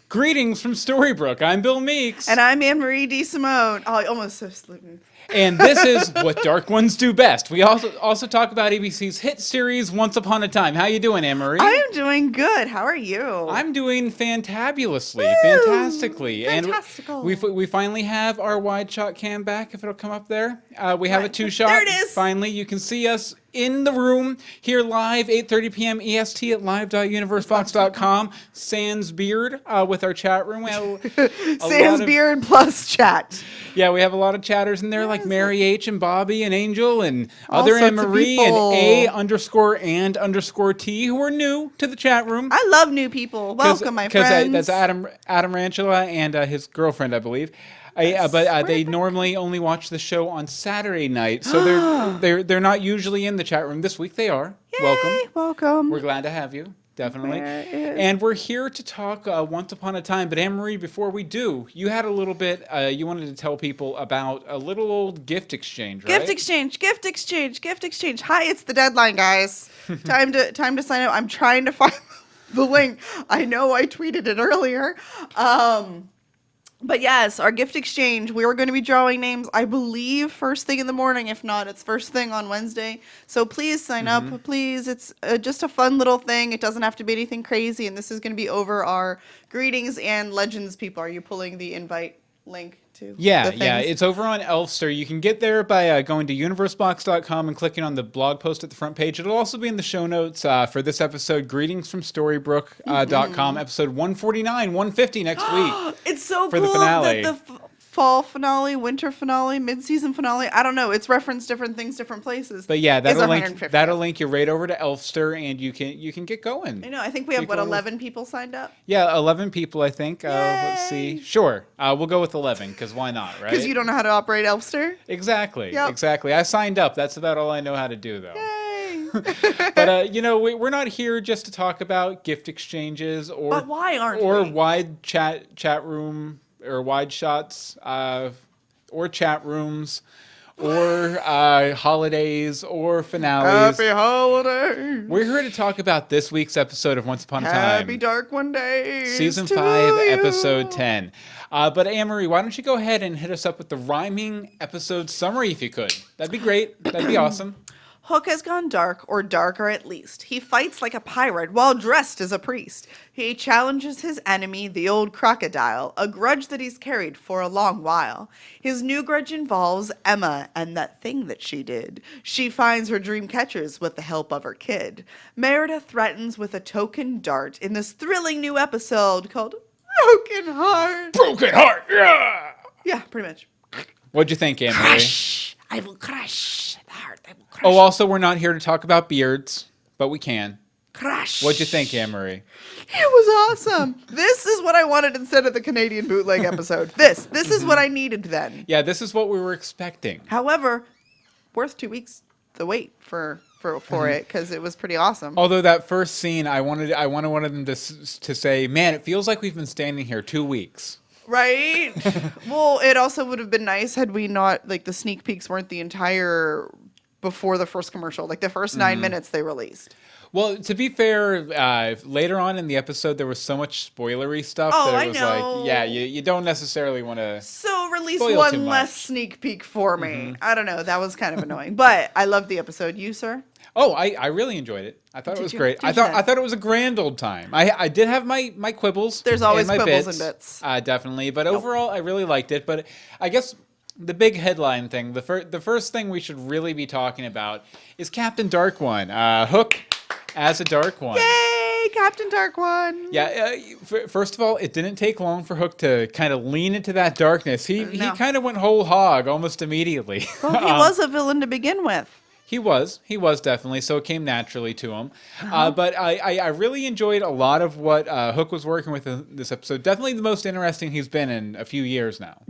Greetings from Storybrooke. I'm Bill Meeks. And I'm Anne-Marie DeSimone. Oh, I almost so sleeping. And this is What Dark Ones Do Best. We also talk about ABC's hit series Once Upon a Time. How you doing, Anne-Marie? I am doing good. How are you? I'm doing fantabulously, Woo! fantastically. Fantastical. And we finally have our wide shot cam back, if it'll come up there. We have a two-shot. There it is. Finally, you can see us in the room here live, 8:30 p.m. EST at live.universebox.com. Sans beard with our chat room. Sans beard plus chat. Yeah, we have a lot of chatters in there, like Mary H and Bobby and Angel and All other sorts of Anne-Marie people. and A_and_T who are new to the chat room. I love new people. Welcome, my friends. That's Adam Ranchula and his girlfriend, I believe. But they normally only watch the show on Saturday night, so they're not usually in the chat room. This week they are. Yay, welcome. We're glad to have you. Definitely. There it is. And we're here to talk Once Upon a Time. But Anne-Marie, before we do, you had a little bit, you wanted to tell people about a little old gift exchange, right? Gift exchange. Hi, it's the deadline, guys. time to sign up. I'm trying to find the link. I know I tweeted it earlier. But yes, our gift exchange, we were going to be drawing names, I believe, first thing in the morning. If not, it's first thing on Wednesday. So please sign up. Please. It's just a fun little thing. It doesn't have to be anything crazy. And this is going to be over our greetings and legends people. Are you pulling the invite link to Yeah, the things? it's over on Elfster. You can get there by going to universebox.com and clicking on the blog post at the front page. It'll also be in the show notes for this episode, greetings from Storybrooke.com, episode 149, 150 next week. It's so for cool the finale. that the fall finale, winter finale, mid-season finale, I don't know, it's referenced different things, different places. But yeah, is that'll link you right over to Elfster, and you can get going. I know. I think we have 11 people signed up. Yeah, 11 people, I think. Let's see. Sure, we'll go with 11 because why not, right? Because you don't know how to operate Elfster. Exactly. Yep. Exactly. I signed up. That's about all I know how to do, though. Yay! But we're not here just to talk about gift exchanges or But why aren't or we? wide chat room or wide shots or chat rooms or holidays or finales. Happy holidays. We're here to talk about this week's episode of Once Upon a Time. Happy Dark One Days. Season to 5, you. Episode 10. But Anne-Marie, why don't you go ahead and hit us up with the rhyming episode summary if you could. That'd be great. That'd be awesome. Hook has gone dark, or darker at least. He fights like a pirate while dressed as a priest. He challenges his enemy, the old Crocodile, a grudge that he's carried for a long while. His new grudge involves Emma and that thing that she did. She finds her dreamcatchers with the help of her kid. Merida threatens with a token dart in this thrilling new episode called Broken Heart. Broken Heart, yeah! Yeah, pretty much. What'd you think, Anne-Marie? Crush. I will crush the heart. I will crush. Oh, also, we're not here to talk about beards, but we can. Crush. What'd you think, Anne-Marie? It was awesome. This is what I wanted instead of the Canadian bootleg episode. This is what I needed then. Yeah, this is what we were expecting. However, worth 2 weeks the wait for it because it was pretty awesome. Although that first scene, I wanted them to say, man, it feels like we've been standing here 2 weeks. Right? Well, it also would have been nice had we not, like, the sneak peeks weren't the entire before the first commercial. Like, the first 9 minutes they released. Well, to be fair, later on in the episode, there was so much spoilery stuff that it was like, yeah, you don't necessarily want to. So release spoil too one much. less sneak peek for me. I don't know. That was kind of annoying. But I loved the episode. You, sir? Oh, I really enjoyed it. I thought it was great. I Did you? thought it was a grand old time. I did have my quibbles. There's always and my quibbles bits, and bits. definitely. But overall, I really liked it. But I guess the big headline thing, the first thing we should really be talking about is Captain Dark One. Hook as a Dark One. Yay, Captain Dark One. Yeah, first of all, it didn't take long for Hook to kind of lean into that darkness. He kind of went whole hog almost immediately. Well, he was a villain to begin with. He was definitely, so it came naturally to him. But I really enjoyed a lot of what Hook was working with in this episode. Definitely the most interesting he's been in a few years now.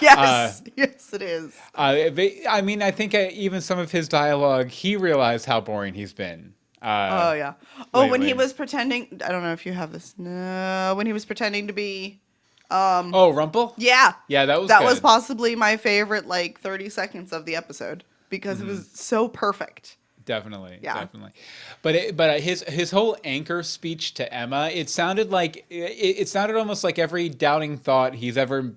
Yes, yes, it is. I mean, I think even some of his dialogue, he realized how boring he's been. Oh, yeah. Oh, when lately. he was pretending, I don't know if you have this. No, when he was pretending to be, Rumpel? yeah. Yeah, that was That good. was possibly my favorite, 30 seconds of the episode because it was so perfect. Definitely, Yeah. definitely. But his whole anchor speech to Emma, it sounded like it sounded almost like every doubting thought he's ever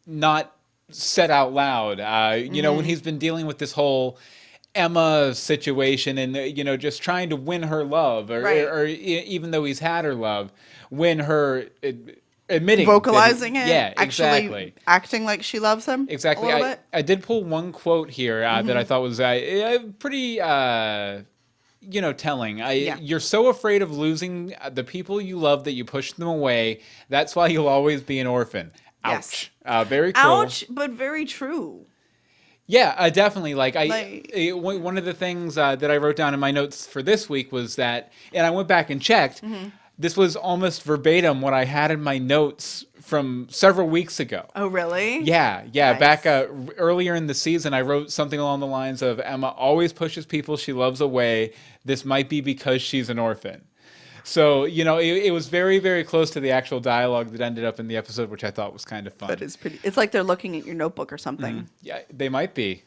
not said out loud. When he's been dealing with this whole Emma situation and just trying to win her love, Right. or even though he's had her love, win her. Admitting Vocalizing that it, yeah, actually exactly. acting like she loves him. Exactly. A little bit. I did pull one quote here that I thought was pretty, telling. Yeah. You're so afraid of losing the people you love that you push them away. That's why you'll always be an orphan. Ouch. Yes. Very cool. Ouch, but very true. Yeah, definitely. One of the things that I wrote down in my notes for this week was that, and I went back and checked, this was almost verbatim what I had in my notes from several weeks ago. Oh, really? Yeah. Nice. Back earlier in the season, I wrote something along the lines of Emma always pushes people she loves away. This might be because she's an orphan. So, it was very, very close to the actual dialogue that ended up in the episode, which I thought was kind of fun. That is pretty. It's like they're looking at your notebook or something. Yeah, they might be.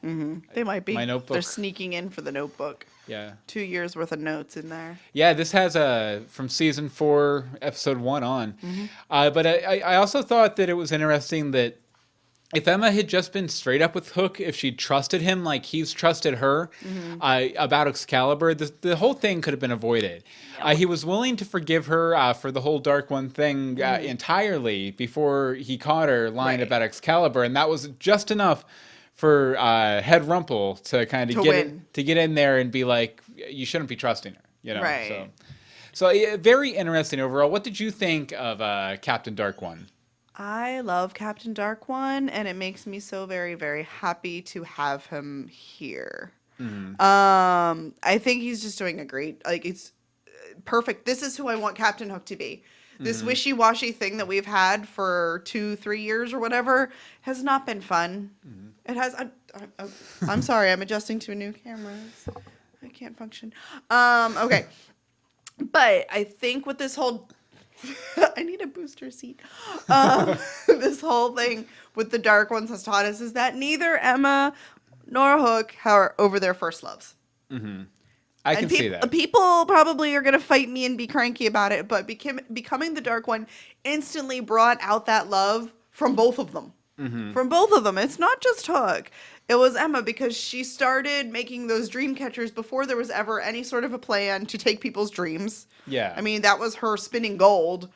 They might be. My notebook. They're sneaking in for the notebook. Yeah. 2 years worth of notes in there. Yeah, this has from season 4, episode 1 on. But I also thought that it was interesting that if Emma had just been straight up with Hook, if she trusted him like he's trusted her about Excalibur, the whole thing could have been avoided. He was willing to forgive her for the whole Dark One thing entirely before he caught her lying about Excalibur, and that was just enough for Head Rumple to kind of get in there and be like, you shouldn't be trusting her, Right. So very interesting overall. What did you think of Captain Dark One? I love Captain Dark One, and it makes me so very, very happy to have him here. I think he's just doing a great, it's perfect. This is who I want Captain Hook to be. This wishy-washy thing that we've had for 2-3 years or whatever has not been fun. It has. I'm sorry. I'm adjusting to a new camera. I can't function. Okay, but I think with this whole, I need a booster seat. This whole thing with the Dark Ones has taught us is that neither Emma nor Hook are over their first loves. I can see that. People probably are going to fight me and be cranky about it, but becoming the Dark One instantly brought out that love from both of them. From both of them. It's not just Hook. It was Emma, because she started making those dreamcatchers before there was ever any sort of a plan to take people's dreams. Yeah. I mean, that was her spinning gold.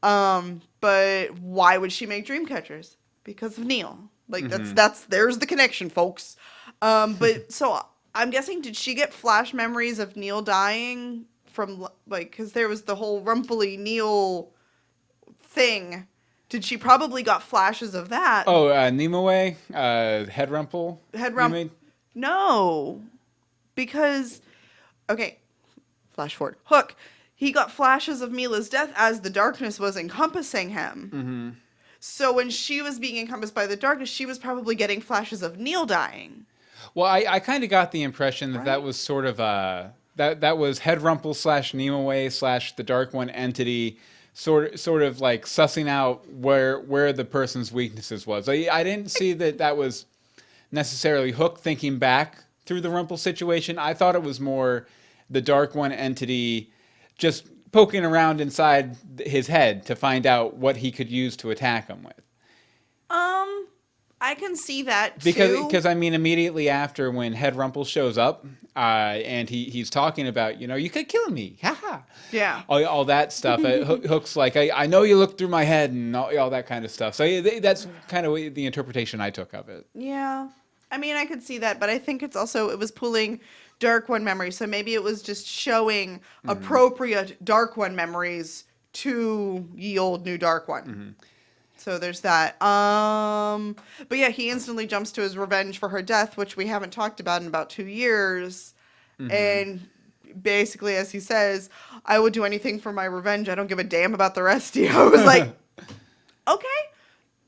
But why would she make dreamcatchers? Because of Neil. There's the connection, folks. But so I'm guessing, did she get flash memories of Neil dying from, because there was the whole Rumply Neil thing. Did she probably got flashes of that? Oh, Nimue, Head Rumple. No, because, okay, flash forward. Hook, he got flashes of Mila's death as the darkness was encompassing him. So when she was being encompassed by the darkness, she was probably getting flashes of Neil dying. Well, I kind of got the impression that that was sort of that was Head Rumple / Nimue / the Dark One entity. Sort of like sussing out where the person's weaknesses was. I didn't see that was necessarily Hook thinking back through the Rumple situation. I thought it was more the Dark One entity just poking around inside his head to find out what he could use to attack him with. I can see that too. Because I mean, immediately after, when Head Rumple shows up, and he's talking about, you could kill me, haha. Yeah. All that stuff. Hook's like, I know you looked through my head, and all that kind of stuff. So that's kind of the interpretation I took of it. Yeah. I mean, I could see that, but I think it was pulling Dark One memories. So maybe it was just showing appropriate Dark One memories to ye old new Dark One. So there's that. But yeah, he instantly jumps to his revenge for her death, which we haven't talked about in about 2 years. And basically, as he says, I would do anything for my revenge. I don't give a damn about the rest of you. I was like, okay,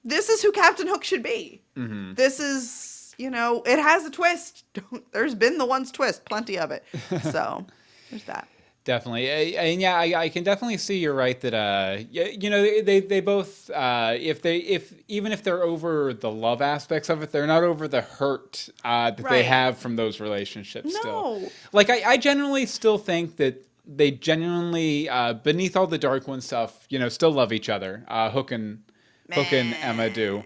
this is who Captain Hook should be. This is, it has a twist. There's been the once twist, plenty of it. So there's that. Definitely, and yeah, I can definitely see you're right that you know, they both if even if they're over the love aspects of it, they're not over the hurt that they Right. have from those relationships. Still, No. like I genuinely still think that they genuinely beneath all the Dark One stuff, you know, still love each other. Hook and Emma do.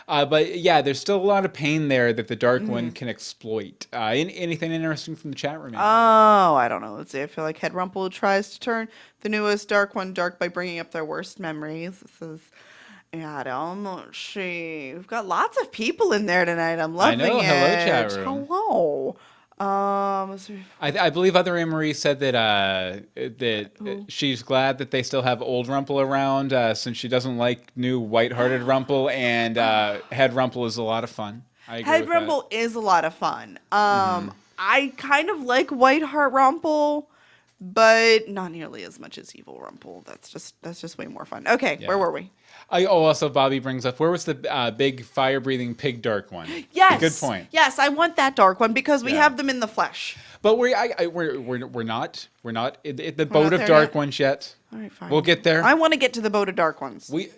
But yeah, there's still a lot of pain there that the Dark One can exploit. Anything interesting from the chat room? Amy? Oh, I don't know. Let's see. I feel like Head Rumple tries to turn the newest Dark One dark by bringing up their worst memories. This is Adam. Let's see. We've got lots of people in there tonight. I'm I loving know. it. Hello, chat room. Hello. Let's see. I believe other Anne-Marie said that she's glad that they still have old Rumple around since she doesn't like new white-hearted Rumple, and Head Rumple is a lot of fun. I agree Head with Rumple is a lot of fun. I kind of like White Heart Rumple, but not nearly as much as Evil Rumple. That's just way more fun. Okay, where were we? Also, Bobby brings up, where was the big fire-breathing pig Dark One? Yes. Good point. Yes, I want that Dark One because we Yeah. have them in the flesh. But we're not at the boat not of there Dark yet? Ones yet. All right, fine. We'll get there. I want to get to the boat of Dark Ones. We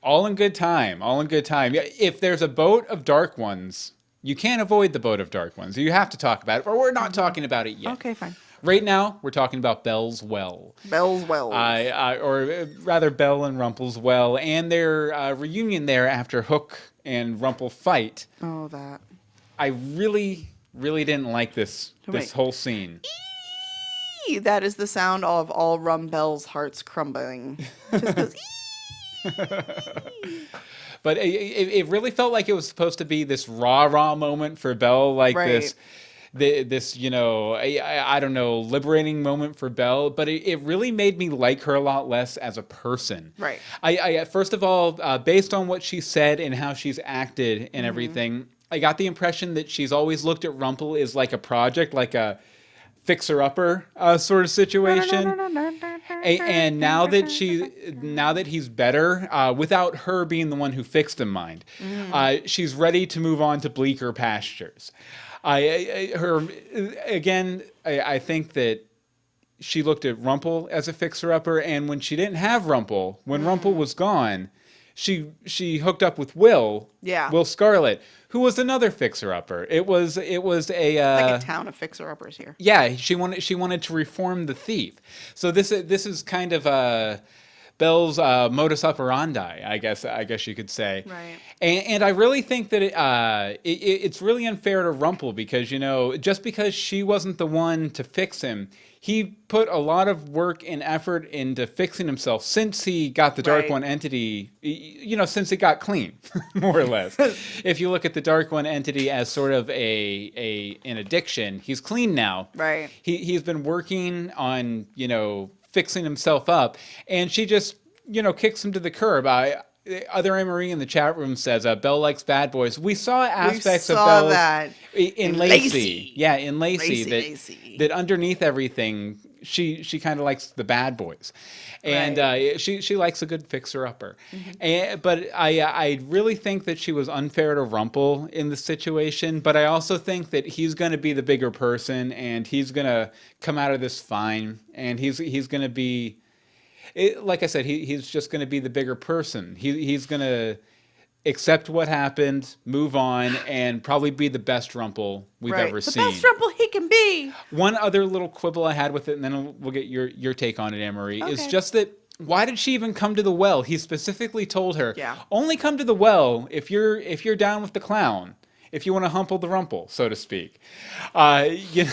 all in good time. All in good time. Yeah, if there's a boat of Dark Ones, you can't avoid the boat of Dark Ones. You have to talk about it, or we're not talking about it yet. Okay, fine. Right now, we're talking about Belle's Well. Bell's Well. Or rather, Belle and Rumple's Well, and their reunion there after Hook and Rumple fight. Oh, that. I really didn't like this Wait. whole scene. Eee! That is the sound of all Rumbell's hearts crumbling. Just goes, But it really felt like it was supposed to be this rah moment for Belle, like Right. this you know, I don't know, liberating moment for Belle, but it really made me like her a lot less as a person. Right. I first of all, based on what she said and how she's acted and everything, I got the impression that she's always looked at Rumple as like a project, like a fixer-upper sort of situation. And now that he's better, without her being the one who fixed him, mind, she's ready to move on to bleaker pastures. I think that she looked at Rumple as a fixer-upper, and when she didn't have Rumple, when Rumple was gone, she hooked up with Will Scarlet, who was another fixer-upper. It was a like a town of fixer-uppers here. yeah, she wanted to reform the thief. So this is kind of Belle's modus operandi, I guess you could say. Right. And I really think that it's really unfair to Rumple because, you know, just because she wasn't the one to fix him, he put a lot of work and effort into fixing himself since he got the Dark One entity, you know, since he got clean, more or less. If you look at the Dark One entity as sort of an addiction, he's clean now. Right. He's been working on, you know, fixing himself up, and she just, you know, kicks him to the curb. Other Anne-Marie in the chat room says Belle likes bad boys. We saw aspects of Belle's that in Lacey. Yeah, in Lacey. That underneath everything, she kind of likes the bad boys, and she likes a good fixer-upper. But I really think that she was unfair to Rumple in the situation. But I also think that he's going to be the bigger person, and he's going to come out of this fine, and he's going to be. Like I said, he's just going to be the bigger person. He's going to accept what happened, move on, and probably be the best Rumple we've ever seen. The best Rumple he can be. One other little quibble I had with it, and then we'll get your take on it, Anne-Marie, is Okay. just that why did she even come to the well? He specifically told her, Yeah. only come to the well if you're down with the clown, if you want to humple the Rumple, so to speak. You know,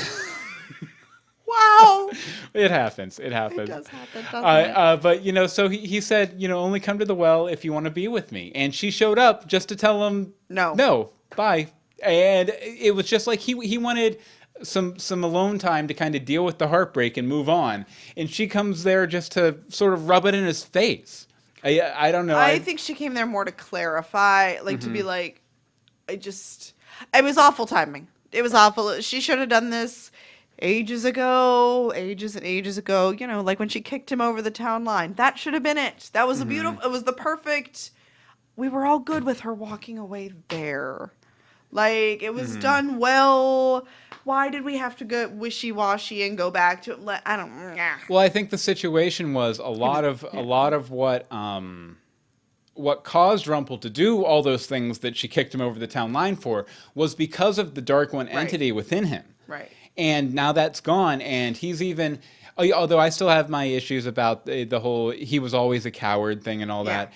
Wow. it happens. It It happens. does happen, doesn't it? But, you know, so he said, you know, only come to the well if you want to be with me. And she showed up just to tell him, no, bye. And it was just like he wanted some alone time to kind of deal with the heartbreak and move on. And she comes there just to sort of rub it in his face. I don't know. I think she came there more to clarify, like to be like, it was awful timing. It was awful. She should have done this ages and ages ago, you know, like when she kicked him over the town line. That should have been it. That was it was the perfect, we were all good with her walking away there. Like, it was done well. Why did we have to go wishy-washy and go back to it? I don't. Well, I think the situation was a lot of what caused Rumpel to do all those things that she kicked him over the town line for was because of the Dark One entity within him. Right. And now that's gone, and he's even, although I still have my issues about the whole he was always a coward thing and all that.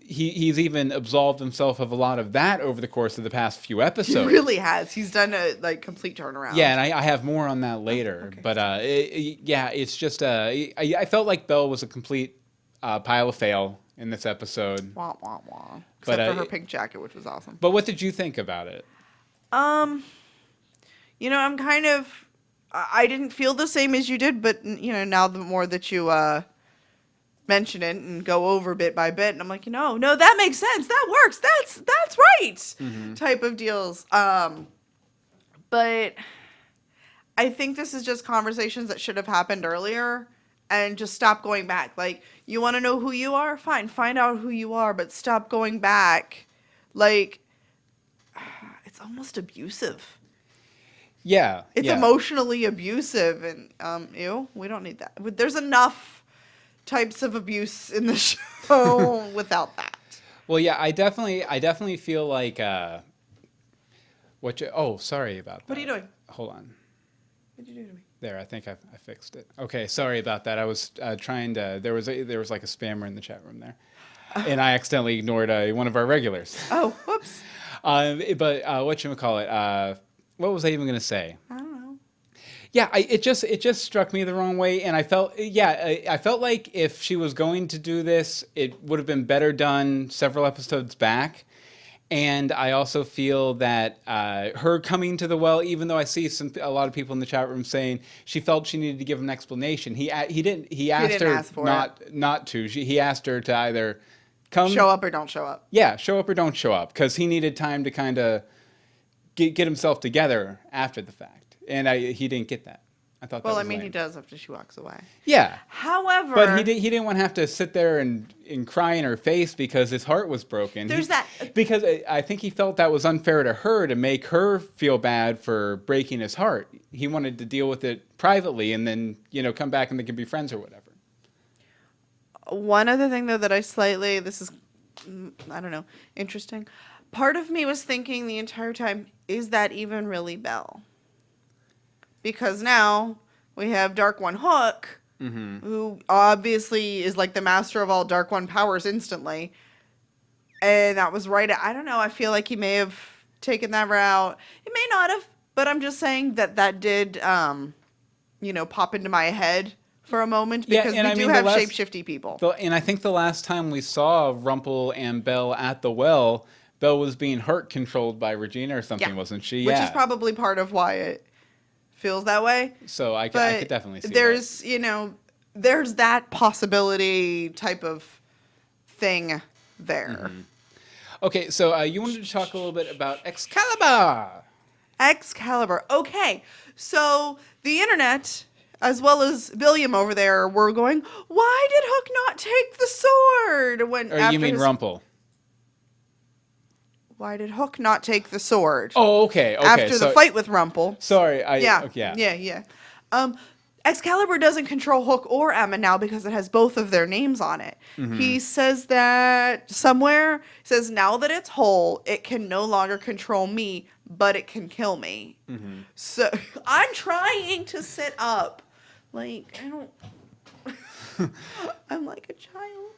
He's even absolved himself of a lot of that over the course of the past few episodes. He really has. He's done a complete turnaround. Yeah, and I have more on that later. Okay. But it's just I felt like Belle was a complete pile of fail in this episode. Wah, wah, wah. Except for her pink jacket, which was awesome. But what did you think about it? I'm kind of, I didn't feel the same as you did, but now the more that you mention it and go over bit by bit, and I'm like, no, that makes sense. That works. That's right. Type of deals. But I think this is just conversations that should have happened earlier. And just stop going back. Like, you want to know who you are? Fine, find out who you are, but stop going back. Like, it's almost abusive. Yeah. It's emotionally abusive, and ew, we don't need that. There's enough types of abuse in the show without that. Well, yeah, I definitely feel like sorry about that. What are you doing? Hold on. What did you do to me? There, I think I fixed it. Okay, sorry about that. I was trying to. There was like a spammer in the chat room there, and I accidentally ignored one of our regulars. Oh, whoops. But whatchamacallit? What was I even gonna say? I don't know. Yeah, it just struck me the wrong way, and I felt I felt like if she was going to do this, it would have been better done several episodes back. And I also feel that her coming to the well, even though I see a lot of people in the chat room saying she felt she needed to give an explanation, he didn't. He asked her not to. He asked her to either show up or don't show up. Yeah, show up or don't show up, because he needed time to kind of get himself together after the fact, and he didn't get that. I thought. Well, he does after she walks away. Yeah. However, but he didn't want to have to sit there and cry in her face because his heart was broken. There's that. Because I think he felt that was unfair to her to make her feel bad for breaking his heart. He wanted to deal with it privately and then come back and they can be friends or whatever. One other thing though that this is, I don't know, interesting. Part of me was thinking the entire time, is that even really Belle? Because now we have Dark One Hook, who obviously is like the master of all Dark One powers instantly. And that was right. I don't know. I feel like he may have taken that route. He may not have. But I'm just saying that did, pop into my head for a moment. Because we do have shape-shifty people. And I think the last time we saw Rumpel and Belle at the well, Belle was being heart controlled by Regina or something, wasn't she? Which is probably part of why it feels that way. So I could definitely see there's, there's that possibility type of thing there. Okay, so you wanted to talk a little bit about Excalibur. Okay, so the internet, as well as Billiam over there, were going, why did Hook not take the sword? You mean Rumpel? Why did Hook not take the sword? Oh, okay. After the fight with Rumpel. Sorry. Yeah. Excalibur doesn't control Hook or Emma now because it has both of their names on it. He says that somewhere, he says, now that it's whole, it can no longer control me, but it can kill me. So I'm trying to sit up. Like, I don't... I'm like a child.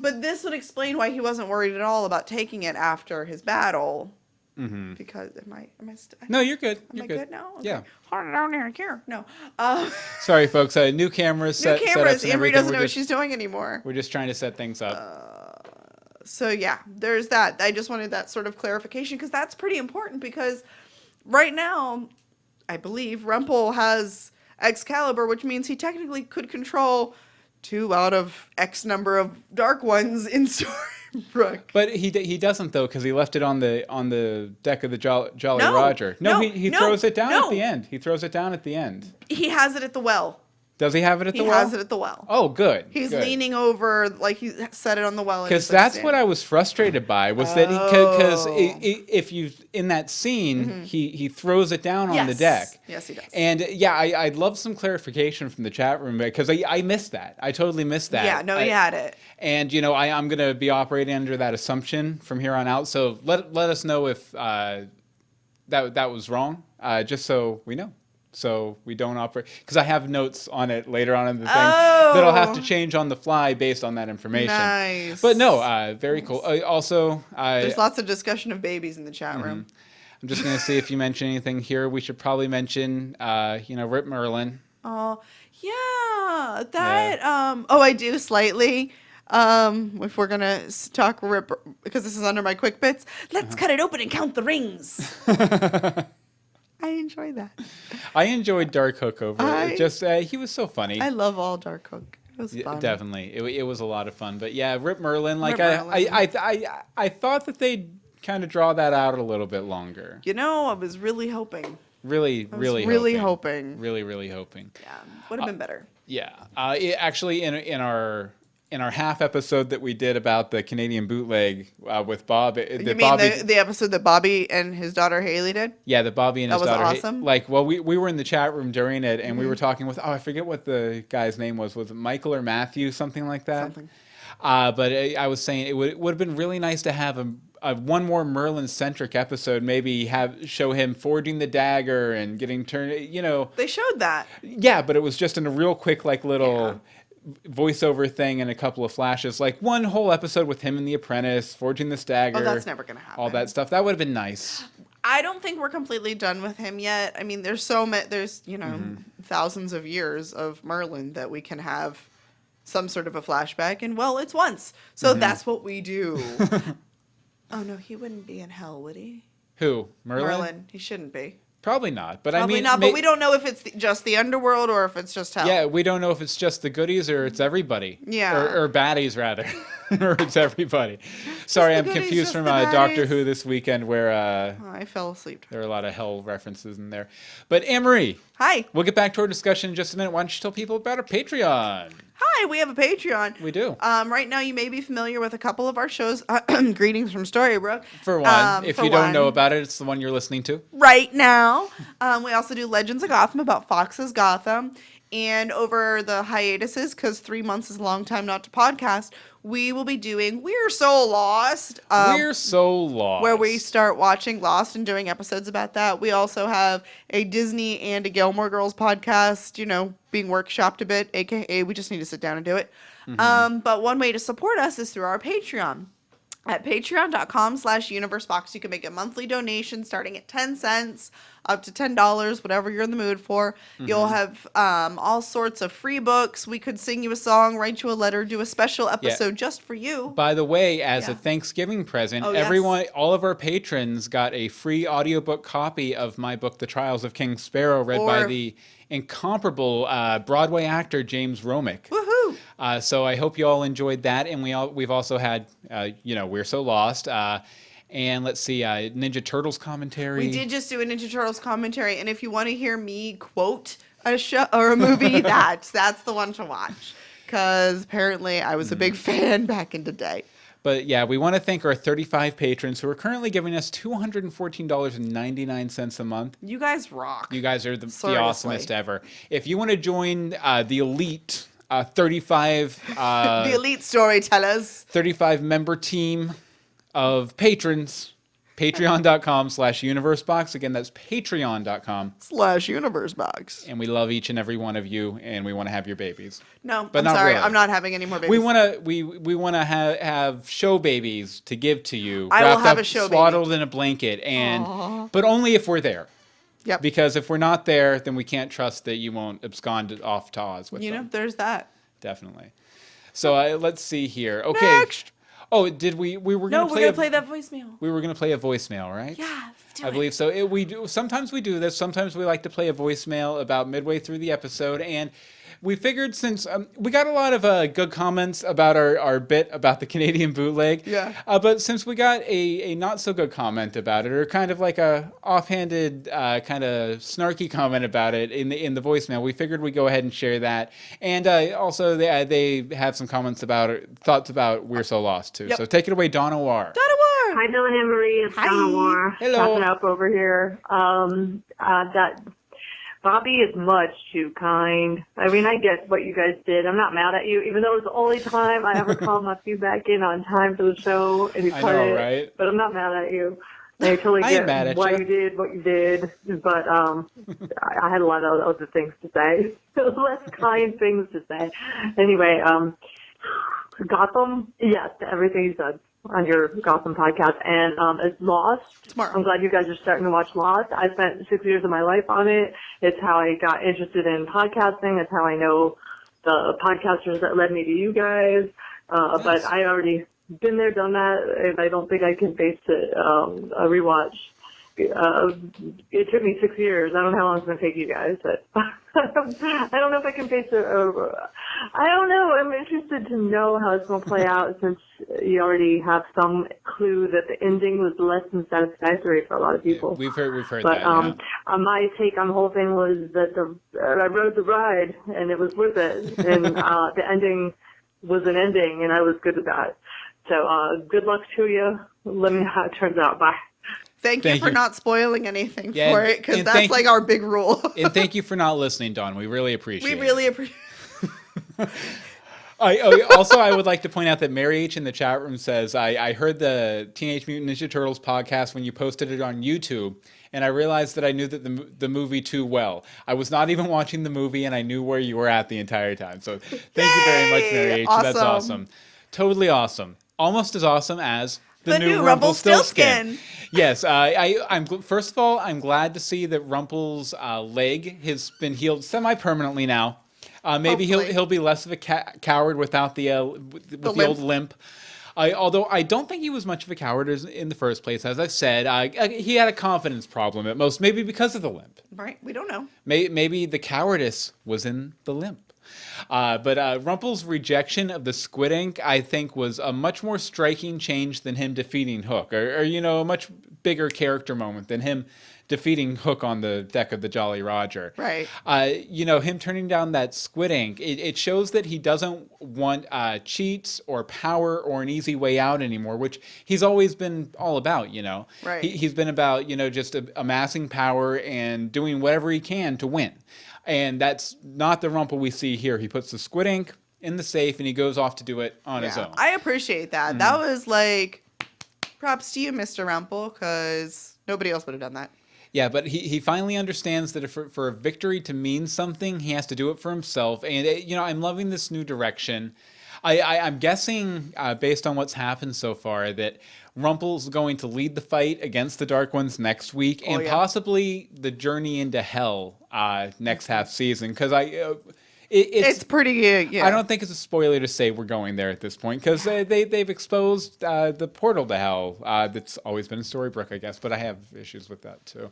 But this would explain why he wasn't worried at all about taking it after his battle. Because No, you're good. Am I good now? Okay. Yeah. Hold it down here. No. Sorry, folks. New cameras. New cameras. Amory doesn't know what she's doing anymore. We're just trying to set things up. So yeah, there's that. I just wanted that sort of clarification because that's pretty important because right now, I believe Rumpel has Excalibur, which means he technically could control 2 out of X number of Dark Ones in Storybrooke. But he doesn't though, because he left it on the deck of the Jolly Roger. He throws it down at the end. He throws it down at the end. He has it at the well. Does he have it at the He well? has it at the well. Oh, good. He's good. leaning over, like he set it on the well. Because that's what I was frustrated by, was that because if you in that scene, he throws it down on the deck. Yes, he does. And yeah, I'd love some clarification from the chat room, because I missed that. I totally missed that. Yeah, no, he had it. And I'm going to be operating under that assumption from here on out. So let us know if that was wrong, just so we know. So we don't operate, because I have notes on it later on in the thing that I'll have to change on the fly based on that information. Nice. But no, very cool. Also, there's lots of discussion of babies in the chat room. I'm just going to see if you mention anything here. We should probably mention, Rip Merlin. Oh, yeah. That, I do slightly. If we're going to talk Rip, because this is under my quick bits, let's cut it open and count the rings. I enjoy that. I enjoyed Dark Hook over it. Just he was so funny. I love all Dark Hook. It was fun. Definitely, it was a lot of fun. But yeah, Rip Merlin. Like Merlin. I thought that they'd kind of draw that out a little bit longer. I was really hoping. Really hoping. Really, really hoping. Yeah, would have been better. Yeah, actually, in our half episode that we did about the Canadian bootleg with Bob. You mean the episode that Bobby and his daughter Haley did? Yeah, that Bobby and his daughter. That was awesome. We were in the chat room during it, and we were talking with, I forget what the guy's name was. Was it Michael or Matthew, something like that? Something. But I was saying it would have been really nice to have one more Merlin-centric episode. Maybe show him forging the dagger and getting turned. They showed that. Yeah, but it was just in a real quick little voiceover thing and a couple of flashes, like one whole episode with him and the apprentice forging this dagger. Oh, that's never gonna happen. All that stuff, that would have been nice. I don't think we're completely done with him yet. I mean, there's thousands of years of Merlin that we can have some sort of a flashback, and it's once, so that's what we do. Oh no, he wouldn't be in hell, would he? Who? Merlin? He shouldn't be. Probably not, but Probably not, but we don't know if it's just the underworld or if it's just hell. Yeah, we don't know if it's just the goodies or it's everybody. Yeah. Or baddies, rather. Or it's everybody. Sorry, I'm goodies, confused just from the Doctor baddies. Who this weekend where I fell asleep. there are a lot of hell references in there. But Anne-Marie. Hi. We'll get back to our discussion in just a minute. Why don't you tell people about our Patreon? Hi, we have a Patreon. We do. Right now, you may be familiar with a couple of our shows. Greetings from Storybrooke. For one. If you don't know about it, it's the one you're listening to. Right now. We also do Legends of Gotham about Fox's Gotham. And over the hiatuses, because 3 months is a long time not to podcast, we will be doing We're So Lost. We're So Lost. Where we start watching Lost and doing episodes about that. We also have a Disney and a Gilmore Girls podcast, being workshopped a bit, aka we just need to sit down and do it. But one way to support us is through our Patreon. At patreon.com/universebox, you can make a monthly donation starting at 10 cents up to $10, whatever you're in the mood for. You'll have all sorts of free books. We could sing you a song, write you a letter, do a special episode just for you. By the way, as a Thanksgiving present, all of our patrons got a free audiobook copy of my book, The Trials of King Sparrow, read by the incomparable Broadway actor James Romick. Woohoo! So I hope you all enjoyed that, and we've also had We're So Lost, and let's see, Ninja Turtles commentary. We did just do a Ninja Turtles commentary, and if you want to hear me quote a show or a movie, that's the one to watch, because apparently I was a big fan back in the day. But yeah, we want to thank our 35 patrons who are currently giving us $214.99 a month. You guys rock. You guys are the awesomest ever. If you want to join the elite 35... the elite storytellers. 35 member team of patrons, patreon.com/universebox. Again, that's patreon.com/universebox. And we love each and every one of you, and we want to have your babies. No, but I'm sorry, really. I'm not having any more babies. We want to have show babies to give to you. I will have a show baby. Swaddled in a blanket, but only if we're there. Yep. Because if we're not there, then we can't trust that you won't abscond off to Oz with them. There's that. Definitely. So let's see here. Okay. Next. Oh, did we were going to No, we're going to play that voicemail. We were going to play a voicemail, right? Yeah, let's do I believe so. We do. Sometimes we do this. Sometimes we like to play a voicemail about midway through the episode. And we figured since we got a lot of good comments about our bit about the Canadian bootleg. Yeah. But since we got a not so good comment about it, or kind of like a offhanded kind of snarky comment about it in the voicemail, we figured we'd go ahead and share that. And also they have some comments about thoughts about We're So Lost too. Yep. So take it away, Donna War. Donna War. Hi, Dylan and Marie. It's Hi. Donna War. Hello. Passing up over here. That Bobby is much too kind. I mean, I get what you guys did. I'm not mad at you, even though it was the only time I ever called my feedback in on time for the show, and you I put know, it. right? But I'm not mad at you. I totally I ain't mad get at why you. you did what you did, but I had a lot of other things to say, less kind things to say. Anyway, Gotham, yes, to everything you said on your Gotham podcast, and it's Lost. Smart. I'm glad you guys are starting to watch Lost. I spent 6 years of my life on it. It's how I got interested in podcasting. It's how I know the podcasters that led me to you guys. Nice. But I already been there, done that, and I don't think I can face it, a rewatch. It took me 6 years. I don't know how long it's going to take you guys, but I don't know if I can face it. I don't know. I'm interested to know how it's going to play out since you already have some clue that the ending was less than satisfactory for a lot of people. We've heard But that. Yeah. my take on the whole thing was that I rode the ride and it was worth it, and the ending was an ending, and I was good with that. So good luck to you. Let me know how it turns out. Bye. Thank you Thank for you. not spoiling anything Yeah, for it, because and that's thank like you- our big rule. And thank you for not listening, Dawn. We really appreciate We it. really appreciate. I would like to point out that Mary H in the chat room says, I heard the Teenage Mutant Ninja Turtles podcast when you posted it on YouTube, and I realized that I knew that the movie too well. I was not even watching the movie, and I knew where you were at the entire time. So thank you very much, Mary H. That's Awesome. awesome. Totally awesome. Almost as awesome as The new Rumpelstiltskin. Yes, I'm first of all, I'm glad to see that Rumpel's leg has been healed semi-permanently now. Maybe Hopefully. he'll be less of a coward without the old limp. Although I don't think he was much of a coward in the first place. As I've said, he had a confidence problem at most, maybe because of the limp. Right, we don't know. Maybe the cowardice was in the limp. But Rumpel's rejection of the squid ink, I think, was a much more striking change than him defeating Hook, or a much bigger character moment than him defeating Hook on the deck of the Jolly Roger. Right. Him turning down that squid ink, it shows that he doesn't want cheats or power or an easy way out anymore, which he's always been all about, Right. He's been about, just amassing power and doing whatever he can to win. And that's not the Rumpel we see here. He puts the squid ink in the safe and he goes off to do it on his own. I appreciate that. That was like, props to you, Mr. Rumpel, because nobody else would have done that. Yeah, but he finally understands that for a victory to mean something, he has to do it for himself. And, I'm loving this new direction. I'm guessing, based on what's happened so far, that Rumpel's going to lead the fight against the Dark Ones next week, and possibly the journey into Hell next half season. Because it's pretty, yeah. I don't think it's a spoiler to say we're going there at this point, because they've exposed the portal to Hell. That's always been in Storybrooke, I guess, but I have issues with that too.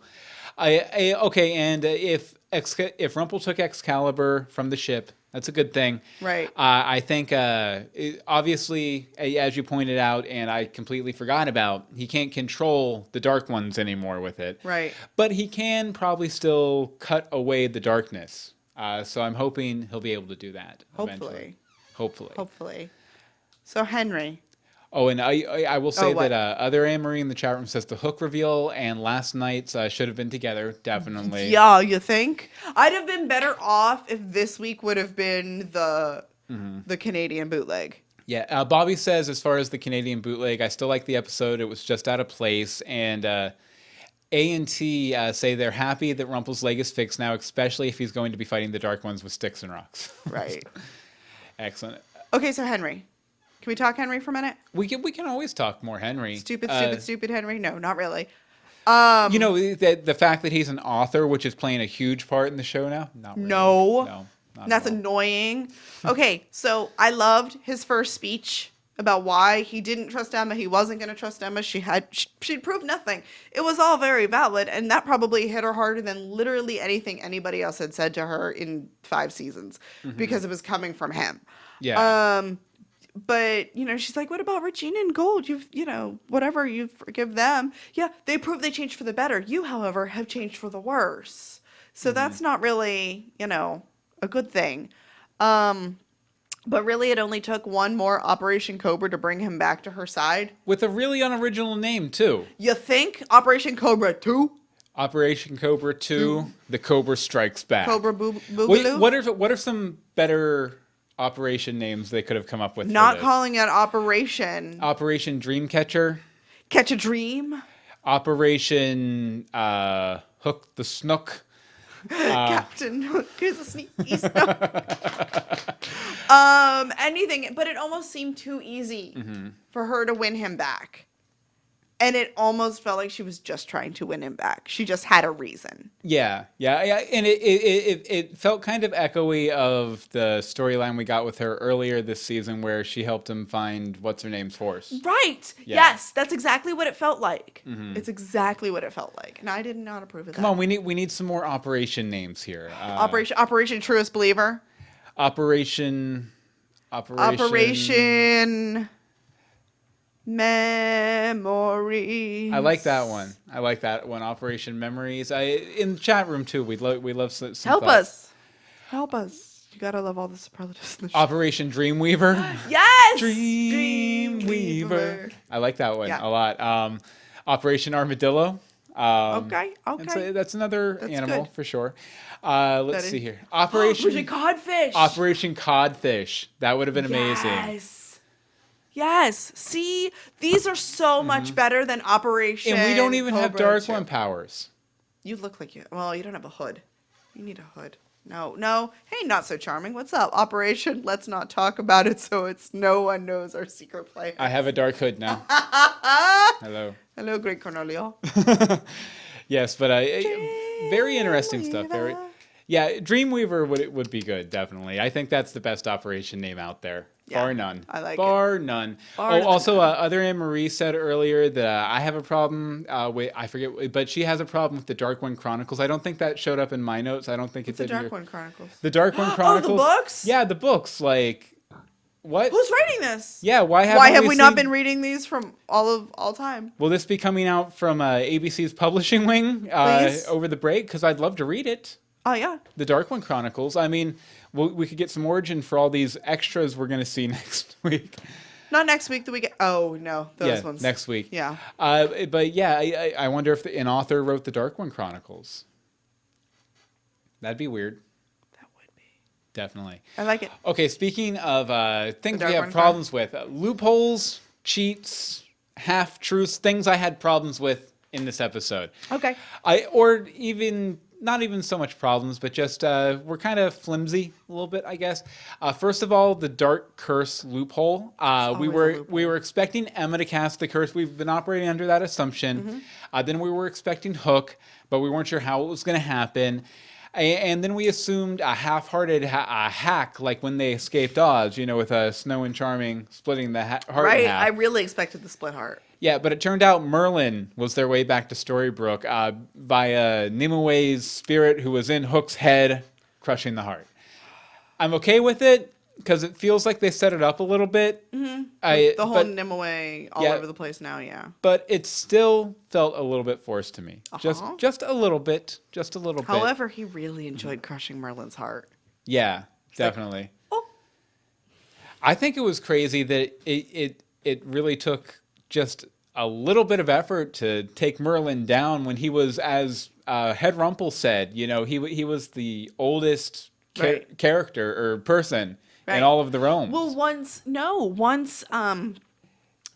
Okay, and if Rumpel took Excalibur from the ship, that's a good thing. Right. I think, obviously, as you pointed out, and I completely forgot about, he can't control the Dark Ones anymore with it. Right. But he can probably still cut away the darkness. So I'm hoping he'll be able to do that eventually. Hopefully. So, Henry. Oh, and I will say what? that other Anne-Marie in the chat room says the Hook reveal and last night's should have been together, definitely. Yeah, you think? I'd have been better off if this week would have been the Canadian bootleg. Yeah, Bobby says, as far as the Canadian bootleg, I still like the episode. It was just out of place. And A&T say they're happy that Rumpel's leg is fixed now, especially if he's going to be fighting the Dark Ones with sticks and rocks. Right. Excellent. Okay, so Henry. Can we talk Henry for a minute? We can always talk more Henry. Stupid Henry? No, not really. The fact that he's an author, which is playing a huge part in the show now? Not really. No. Not That's at all. annoying. Okay, so I loved his first speech about why he didn't trust Emma. He wasn't going to trust Emma. She'd proved nothing. It was all very valid, and that probably hit her harder than literally anything anybody else had said to her in 5 seasons because it was coming from him. Yeah. But, she's like, what about Regina and Gold? Whatever, you forgive them. Yeah, they proved they changed for the better. You, however, have changed for the worse. So that's not really, a good thing. But really, it only took one more Operation Cobra to bring him back to her side. With a really unoriginal name, too. You think? Operation Cobra 2? Operation Cobra 2, The Cobra Strikes Back. Cobra Boogaloo? What are some better operation names they could have come up with? Not calling it Operation. Operation Dreamcatcher. Catch a Dream. Operation Hook the Snook. Captain Hook is a sneaky anything, but it almost seemed too easy for her to win him back. And it almost felt like she was just trying to win him back. She just had a reason. Yeah. And it felt kind of echoey of the storyline we got with her earlier this season where she helped him find what's-her-name's horse. Right. Yeah. Yes, that's exactly what it felt like. It's exactly what it felt like. And I did not approve of that. Come on, we need some more operation names here. Operation Truest Believer. Operation Memories. I like that one. Operation Memories. In the chat room too. We love some Help thoughts. us. You gotta love all the superlatives in the show. Operation Dreamweaver. Yes. Dreamweaver. I like that one a lot. Operation Armadillo. Okay. That's another animal good. for sure. Let's see here. Operation Codfish. Operation Codfish. That would have been amazing. Yes. See, these are so much better than Operation. And we don't even have Cobra Dark 2. One powers. You look like you. Well, you don't have a hood. You need a hood. No. Hey, not so charming. What's up? Operation. Let's not talk about it, so no one knows our secret plan. I have a dark hood now. Hello. Hello, Great Cornelio. Yes, but very interesting stuff. Dreamweaver would be good, definitely. I think that's the best operation name out there. Yeah, Bar none. I like Bar none. Also, other Anne Marie said earlier that I have a problem with, I forget, but she has a problem with the Dark One Chronicles. I don't think that showed up in my notes. I don't think it's the in Dark your... One Chronicles. The Dark One Chronicles? Oh, the books? Yeah, the books. Like, what? Who's writing this? Yeah, why have we not been reading these from all time? Will this be coming out from ABC's publishing wing over the break? Because I'd love to read it. Oh, yeah. The Dark One Chronicles. I mean, we could get some origin for all these extras we're going to see next week. Not next week, the week. Oh, no. Those ones. Next week. Yeah. But yeah, I wonder if an author wrote the Dark One Chronicles. That'd be weird. That would be. Definitely. I like it. Okay, speaking of things we have problems with, loopholes, cheats, half-truths, things I had problems with in this episode. Okay. Not even so much problems, but just we're kind of flimsy a little bit, I guess. First of all, the Dark Curse loophole. We were expecting Emma to cast the curse. We've been operating under that assumption. Then we were expecting Hook, but we weren't sure how it was going to happen. And then we assumed a half-hearted hack, like when they escaped Oz, with Snow and Charming splitting the heart in half. Right, I really expected the split heart. Yeah, but it turned out Merlin was their way back to Storybrooke via Nimue's spirit who was in Hook's head, crushing the heart. I'm okay with it because it feels like they set it up a little bit. The whole Nimue all over the place now, yeah. But it still felt a little bit forced to me. Just a little bit. However, he really enjoyed crushing Merlin's heart. Yeah, definitely. Like, oh. I think it was crazy that it really took just a little bit of effort to take Merlin down when he was, as Head Rumpel said, he was the oldest character or person in all of the realms. Well,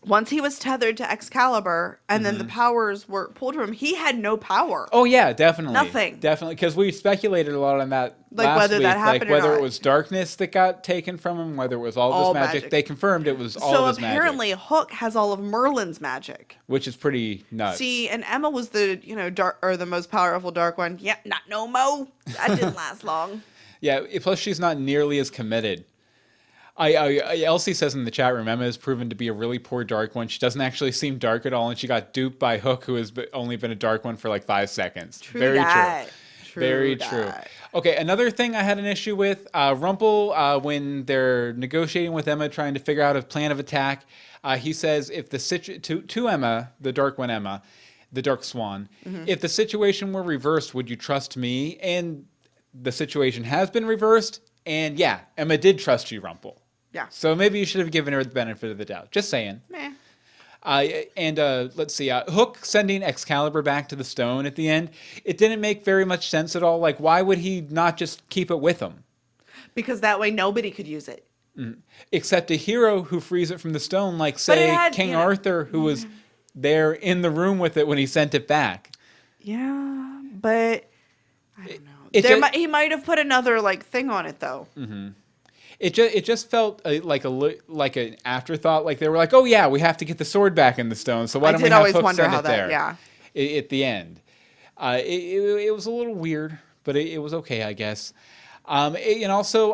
once he was tethered to Excalibur and then the powers were pulled from him, he had no power. Oh yeah, definitely. Nothing. Definitely, because we speculated a lot on that last whether week. That happened whether or not. It was darkness that got taken from him, whether it was all this magic. They confirmed it was all of his magic. So apparently Hook has all of Merlin's magic. Which is pretty nuts. See, and Emma was the, the most powerful Dark One. Yeah, not no mo. That didn't last long. Yeah, plus she's not nearly as committed. Elsie says in the chat room, Emma has proven to be a really poor dark one. She doesn't actually seem dark at all, and she got duped by Hook, who has only been a dark one for like 5 seconds. Very true. Very true. Okay, another thing I had an issue with, Rumple, when they're negotiating with Emma, trying to figure out a plan of attack, he says if the to Emma, the dark one Emma, the dark swan, if the situation were reversed, would you trust me? And the situation has been reversed, and yeah, Emma did trust you, Rumple. Yeah. So maybe you should have given her the benefit of the doubt. Just saying. Meh. Let's see, Hook sending Excalibur back to the stone at the end, it didn't make very much sense at all. Like, why would he not just keep it with him? Because that way nobody could use it. Except a hero who frees it from the stone, like, say, King Arthur, who was there in the room with it when he sent it back. Yeah, but I don't know. He might have put another, like, thing on it, though. Mm-hmm. It just felt like an afterthought. Like they were like, oh yeah, we have to get the sword back in the stone. So why don't we have Hook send it there? Yeah. At the end, it was a little weird, but it was okay, I guess. And also,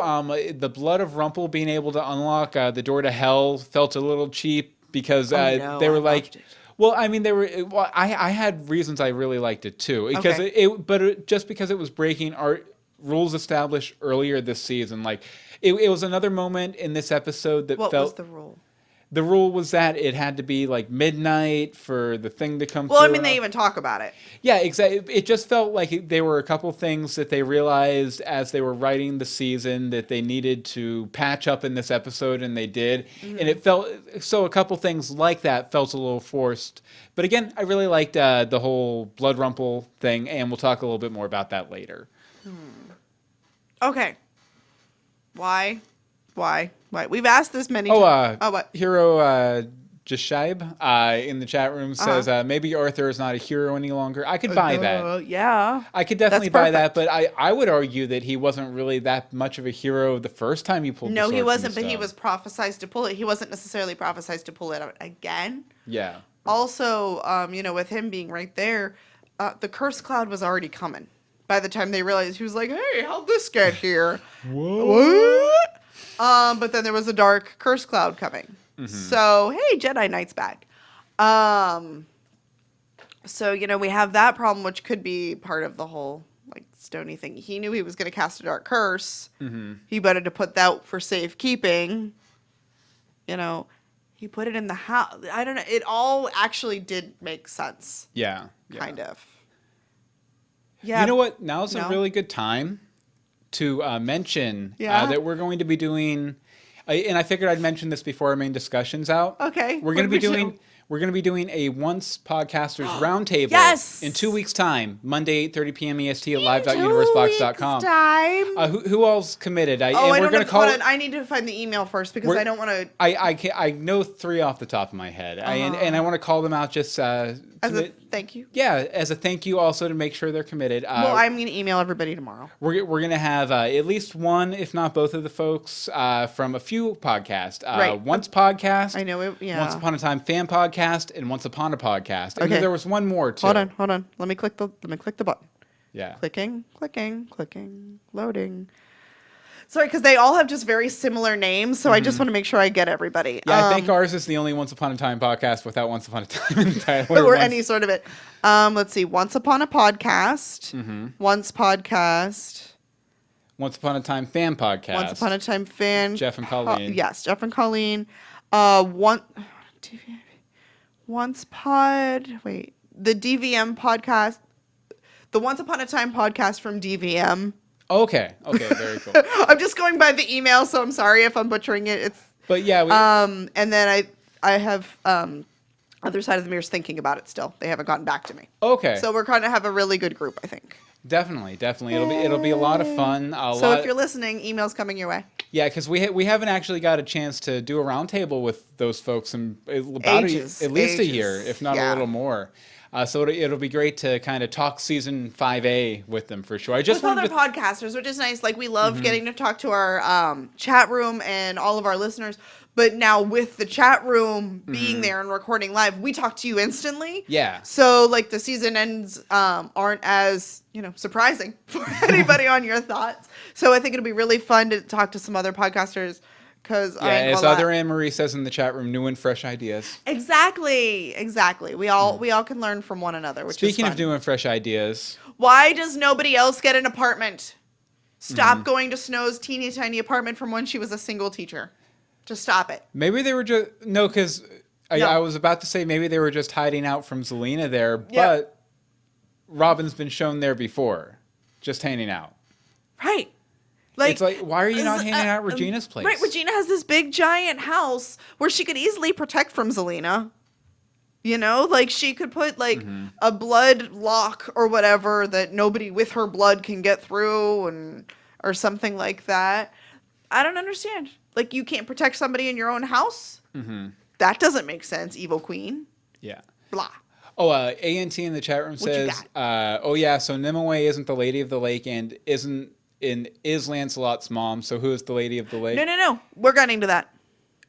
the blood of Rumple being able to unlock the door to hell felt a little cheap because they were like. Well, I mean, I had reasons I really liked it too, because just because it was breaking rules established earlier this season. Like it was another moment in this episode that what felt. Was the rule? The rule was that it had to be like midnight for the thing to come Well, through. I mean, they even talk about it. Yeah, exactly. It just felt like there were a couple things that they realized as they were writing the season that they needed to patch up in this episode, and they did. And it felt so. A couple things like that felt a little forced. But again, I really liked the whole Blood Rumple thing, and we'll talk a little bit more about that later. Okay. Why? We've asked this many times. What? Hero Jashaib in the chat room says maybe Arthur is not a hero any longer. I could buy that. Yeah. I could definitely buy that, but I would argue that he wasn't really that much of a hero the first time he pulled the sword. No, he wasn't, but he was prophesized to pull it. He wasn't necessarily prophesized to pull it out again. Yeah. Also, with him being right there, the curse cloud was already coming. By the time they realized, he was like, hey, how'd this get here? What? But then there was a dark curse cloud coming. So, hey, Jedi Knight's back. So, we have that problem, which could be part of the whole, like, Stony thing. He knew he was going to cast a dark curse. He wanted to put that for safekeeping. He put it in the house. I don't know. It all actually did make sense. Yeah. Kind of. Yeah. You know what? Now's a really good time to mention that we're going to be doing, and I figured I'd mention this before our main discussion's out. Okay. We're going to be doing a Once Podcasters Roundtable in 2 weeks' time, Monday, 8:30 p.m. EST at live.universebox.com. Who all's committed? I need to find the email first because I don't want to. I know 3 off the top of my head, and I want to call them out just as a thank you. Yeah, as a thank you, also to make sure they're committed. Well, I'm going to email everybody tomorrow. We're going to have at least one, if not both of the folks from a few podcasts. Right. Once Podcast. I know it. Yeah. Once Upon a Time Fan Podcast. And Once Upon a Podcast. And there was one more too. Hold on. Let me click the button. Yeah. Clicking, loading. Sorry, because they all have just very similar names, so I just want to make sure I get everybody. Yeah, I think ours is the only Once Upon a Time podcast without Once Upon a Time in the title. Or any sort of it. Let's see. Once Upon a Podcast. Once Podcast. Once Upon a Time Fan Podcast. Once Upon a Time Fan. Jeff and Colleen. Yes, Jeff and Colleen. Once Pod. Wait. The DVM podcast. The Once Upon a Time podcast from DVM. Okay, very cool. I'm just going by the email, so I'm sorry if I'm butchering it. But yeah. And then I have Other Side of the Mirror's thinking about it still. They haven't gotten back to me. Okay. So we're going to have a really good group, I think. Definitely. It'll be a lot of fun. If you're listening, emails coming your way. Yeah, because we haven't actually got a chance to do a roundtable with those folks in about at least a year, if not a little more. So it'll be great to kind of talk season 5A with them for sure. With other podcasters, which is nice. Like, we love getting to talk to our chat room and all of our listeners. But now with the chat room being there and recording live, we talk to you instantly. Yeah. So, like, the season ends aren't as, surprising for anybody on your thoughts. So I think it'll be really fun to talk to some other podcasters, Because Yeah, as other Anne-Marie says in the chat room, new and fresh ideas. Exactly. We all can learn from one another, which Speaking is fun. of new and fresh ideas, Why does nobody else get an apartment? Stop going to Snow's teeny tiny apartment from when she was a single teacher. Just stop it. maybe they were just because No. I was about to say maybe they were just hiding out from Zelina there, Yep. but Robin's been shown there before, just hanging out. Right. It's like, why are you not hanging out at Regina's place? Right, Regina has this big giant house where she could easily protect from Zelina. You know, like she could put like a blood lock or whatever that nobody with her blood can get through, and or something like that. I don't understand. Like, you can't protect somebody in your own house? That doesn't make sense, evil queen. Yeah. Blah. Oh, ANT in the chat room What you says, oh yeah, so Nimue isn't the Lady of the Lake and is Lancelot's mom, so who is the Lady of the Lake? No. We're getting to that.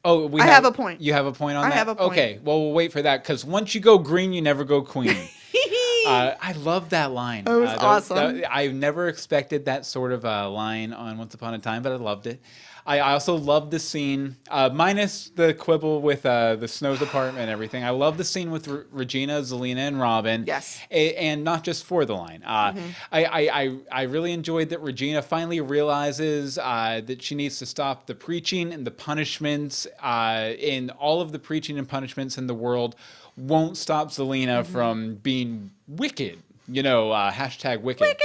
Oh, I have a point. You have a point on that? I have a point. Okay, well, we'll wait for that, because once you go green, you never go queen. I love that line. It was awesome. I never expected that sort of line on Once Upon a Time, but I loved it. I also love the scene, minus the quibble with the Snow's apartment and everything. I love the scene with Regina, Zelina, and Robin. Yes. And not just for the line. I really enjoyed that Regina finally realizes that she needs to stop the preaching and the punishments. In all of the preaching and punishments in the world won't stop Zelina from being wicked. You know, hashtag wicked.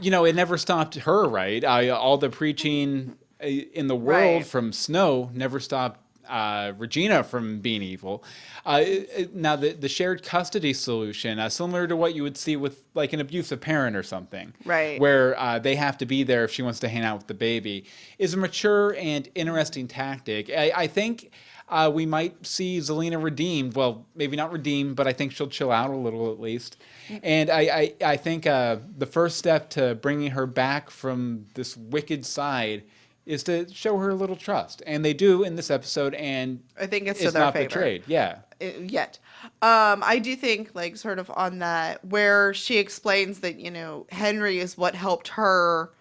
You know, it never stopped her, right? All the preaching in the world from Snow never stopped Regina from being evil. Now, the shared custody solution, similar to what you would see with like an abusive parent or something, Right. where they have to be there if she wants to hang out with the baby, is a mature and interesting tactic. I think we might see Zelina redeemed. Well, maybe not redeemed, but I think she'll chill out a little at least. And I think the first step to bringing her back from this wicked side is to show her a little trust. And they do in this episode, and I think it's to it's their not favor. betrayed. Yeah. Yet. I do think, like, sort of on that, where she explains that, you know, Henry is what helped her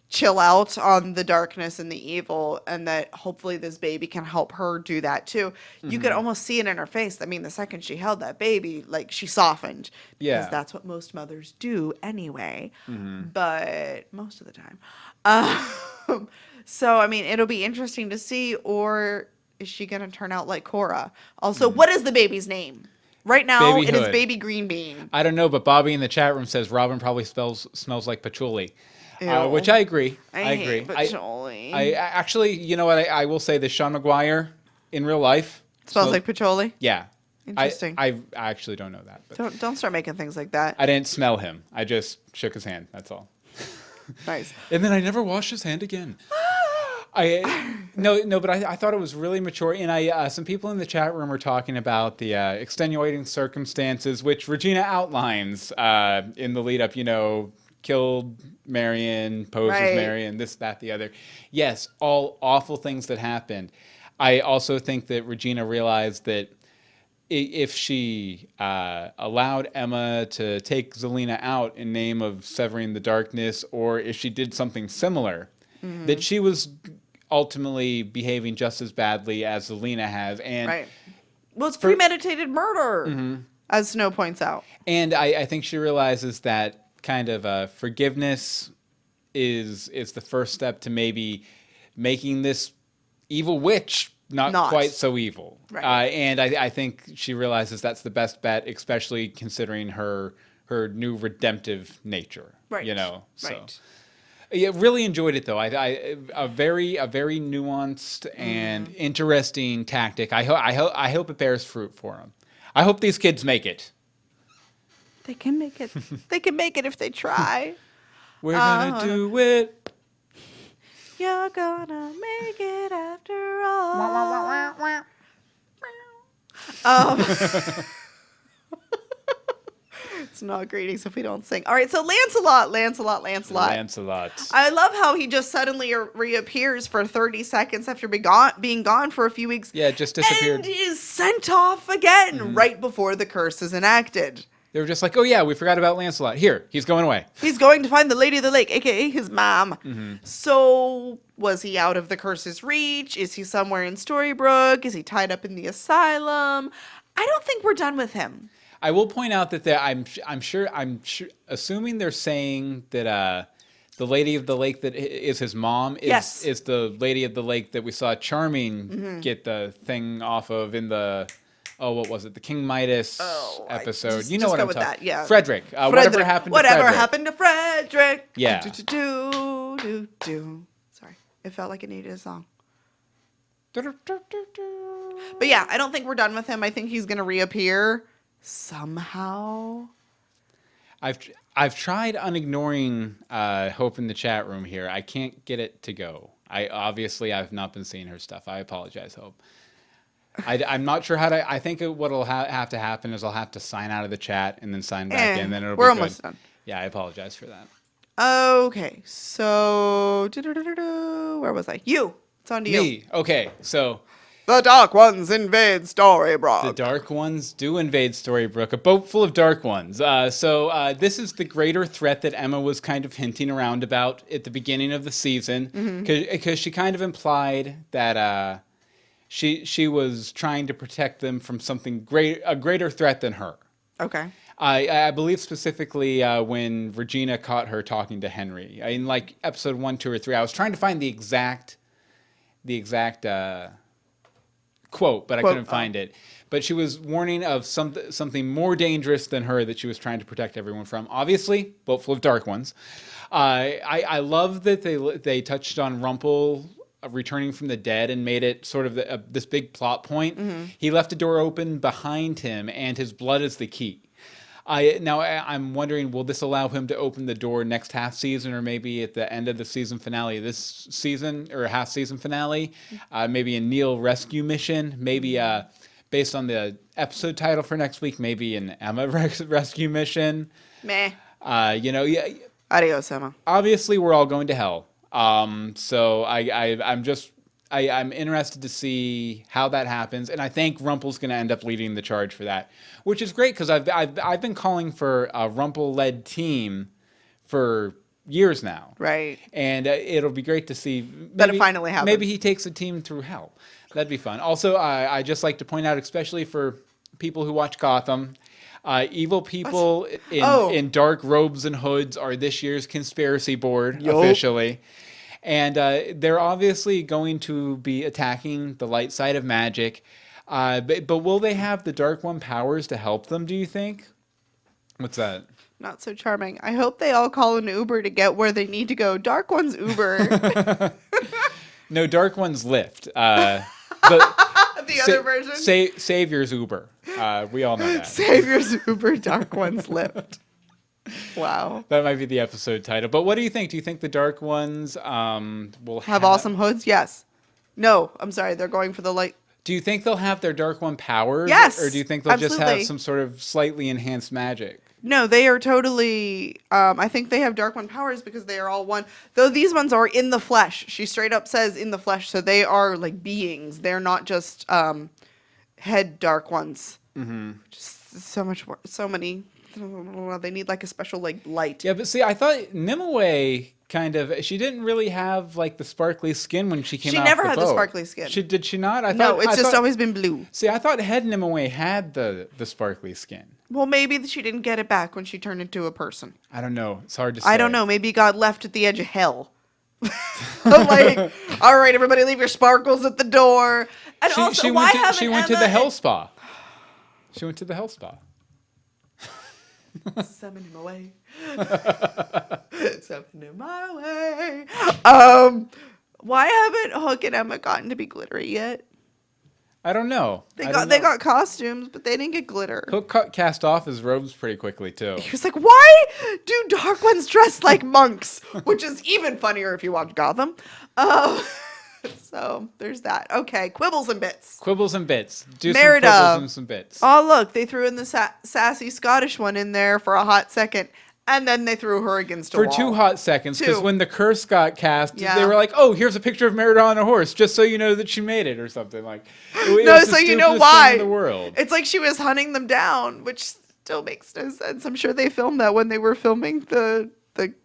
chill out on the darkness and the evil, and that hopefully this baby can help her do that too. You could almost see it in her face. I mean, the second she held that baby, like, she softened. Yeah. Because that's what most mothers do anyway. But most of the time. So, I mean, it'll be interesting to see, or is she going to turn out like Cora? Also, what is the baby's name? Right now, Baby it is Hood. Baby Green Bean. I don't know, but Bobby in the chat room says Robin probably smells like patchouli. Ew. Which I agree. I agree. hate patchouli. I actually, you know what? I will say that Sean McGuire in real life Smells like patchouli? Yeah. Interesting. I actually don't know that. But Don't start making things like that. I didn't smell him. I just shook his hand. That's all. Nice. And then I never washed his hand again. But I thought it was really mature. And some people in the chat room were talking about the extenuating circumstances, which Regina outlines in the lead up. You know, killed Marion, posed as Marion, this, that, the other. Yes, all awful things that happened. I also think that Regina realized that if she allowed Emma to take Zelina out in name of severing the darkness, or if she did something similar, that she was ultimately behaving just as badly as Zelina has. And well, it's premeditated murder, as Snow points out. And I think she realizes that kind of forgiveness is the first step to maybe making this evil witch not quite so evil. And I think she realizes that's the best bet, especially considering her new redemptive nature. You know, so. Yeah, really enjoyed it though. A very nuanced and interesting tactic. I hope it bears fruit for them. I hope these kids make it. They can make it. They can make it if they try. We're gonna do it. You're gonna make it after all. It's not greetings if we don't sing. All right, so Lancelot. I love how he just suddenly reappears for 30 seconds after being gone for a few weeks. Yeah, just disappeared. And is sent off again right before the curse is enacted. They were just like, oh yeah, we forgot about Lancelot. Here, he's going away. He's going to find the Lady of the Lake, aka his mom. So, was he out of the curse's reach? Is he somewhere in Storybrooke? Is he tied up in the asylum? I don't think we're done with him. I will point out that I'm sure, assuming they're saying that the Lady of the Lake that is his mom is the Lady of the Lake that we saw Charming get the thing off of in the. Oh, what was it? The King Midas episode. You know what I'm talking about. Yeah. Frederick. Whatever happened to Frederick? Whatever happened to Frederick? Yeah. Do. Sorry. It felt like it needed a song. But yeah, I don't think we're done with him. I think he's going to reappear somehow. I've tried unignoring Hope in the chat room here. I can't get it to go. I've not been seeing her stuff. I apologize, Hope. I'm not sure how to. I think what'll have to happen is I'll have to sign out of the chat and then sign back in. Then it'll be good. We're almost done. Yeah, I apologize for that. Okay, so where was I? It's on to you. Me. Okay, so the Dark Ones invade Storybrooke. the Dark Ones do invade Storybrooke, a boat full of Dark Ones. So this is the greater threat that Emma was kind of hinting around about at the beginning of the season, because she kind of implied that. She was trying to protect them from something a greater threat than her. Okay. I believe specifically when Regina caught her talking to Henry in like episode 1, 2, or 3. I was trying to find the exact quote, but I couldn't find it. But she was warning of something more dangerous than her that she was trying to protect everyone from. Obviously, boat full of Dark Ones. I love that they touched on Rumpel returning from the dead and made it sort of this big plot point. He left a door open behind him, and his blood is the key. I'm wondering, will this allow him to open the door next half season, or maybe at the end of the season finale this season, or a half season finale? Maybe a Neil rescue mission, maybe based on the episode title for next week, maybe an Emma rescue mission. Meh. Yeah. Adios, Emma. Obviously, we're all going to hell. So I'm interested to see how that happens, and I think Rumpel's going to end up leading the charge for that, which is great because I've been calling for a Rumpel-led team for years now, right? And it'll be great to see that it finally happens. Maybe he takes a team through hell. That'd be fun. Also, I just like to point out, especially for people who watch Gotham. Evil people in dark robes and hoods are this year's conspiracy board officially. And they're obviously going to be attacking the light side of magic. But will they have the Dark One powers to help them, do you think? What's that? Not so charming. I hope they all call an Uber to get where they need to go. Dark One's Uber. No, Dark One's Lyft. The other version? Savior's Uber. We all know that. Savior's Uber, Dark One's Lyft. Wow. That might be the episode title. But what do you think? Do you think the Dark Ones will have awesome hoods? Yes. No, I'm sorry. They're going for the light. Do you think they'll have their Dark One powers? Yes. Or do you think they'll absolutely. just have some sort of slightly enhanced magic? No, they are totally... I think they have Dark One powers because they are all one. Though these ones are in the flesh. She straight up says in the flesh. So they are like beings. They're not just head Dark Ones. Mm-hmm. Just so much more. So many... They need like a special like light. Yeah, but see, I thought Nimue kind of, she didn't really have like the sparkly skin when she came out She of never the had boat. the sparkly skin. Did she not? No, it's just always been blue. See, I thought head Nimue had the sparkly skin. Well, maybe she didn't get it back when she turned into a person. I don't know. It's hard to say. I don't know. Maybe God left at the edge of hell. Like, all right, everybody, leave your sparkles at the door. And she went to the hell spa. She went to the hell spa. Summon him away. Summon him my way. Why haven't Hook and Emma gotten to be glittery yet? I don't know. They got costumes, but they didn't get glitter. Hook cast off his robes pretty quickly too. He was like, "Why do Dark Ones dress like monks?" Which is even funnier if you watch Gotham. So there's that. Okay, quibbles and bits. Quibbles and bits. Do Merida. some quibbles and some bits. Oh, look, they threw in the sassy Scottish one in there for a hot second, and then they threw her against a wall. For 2 hot seconds, because 2. when the curse got cast, Yeah. they were like, "Oh, here's a picture of Merida on a horse, just so you know that she made it," or something like. It No, was the so you know stupidest why. thing in the world. It's like she was hunting them down, which still makes no sense. I'm sure they filmed that when they were filming the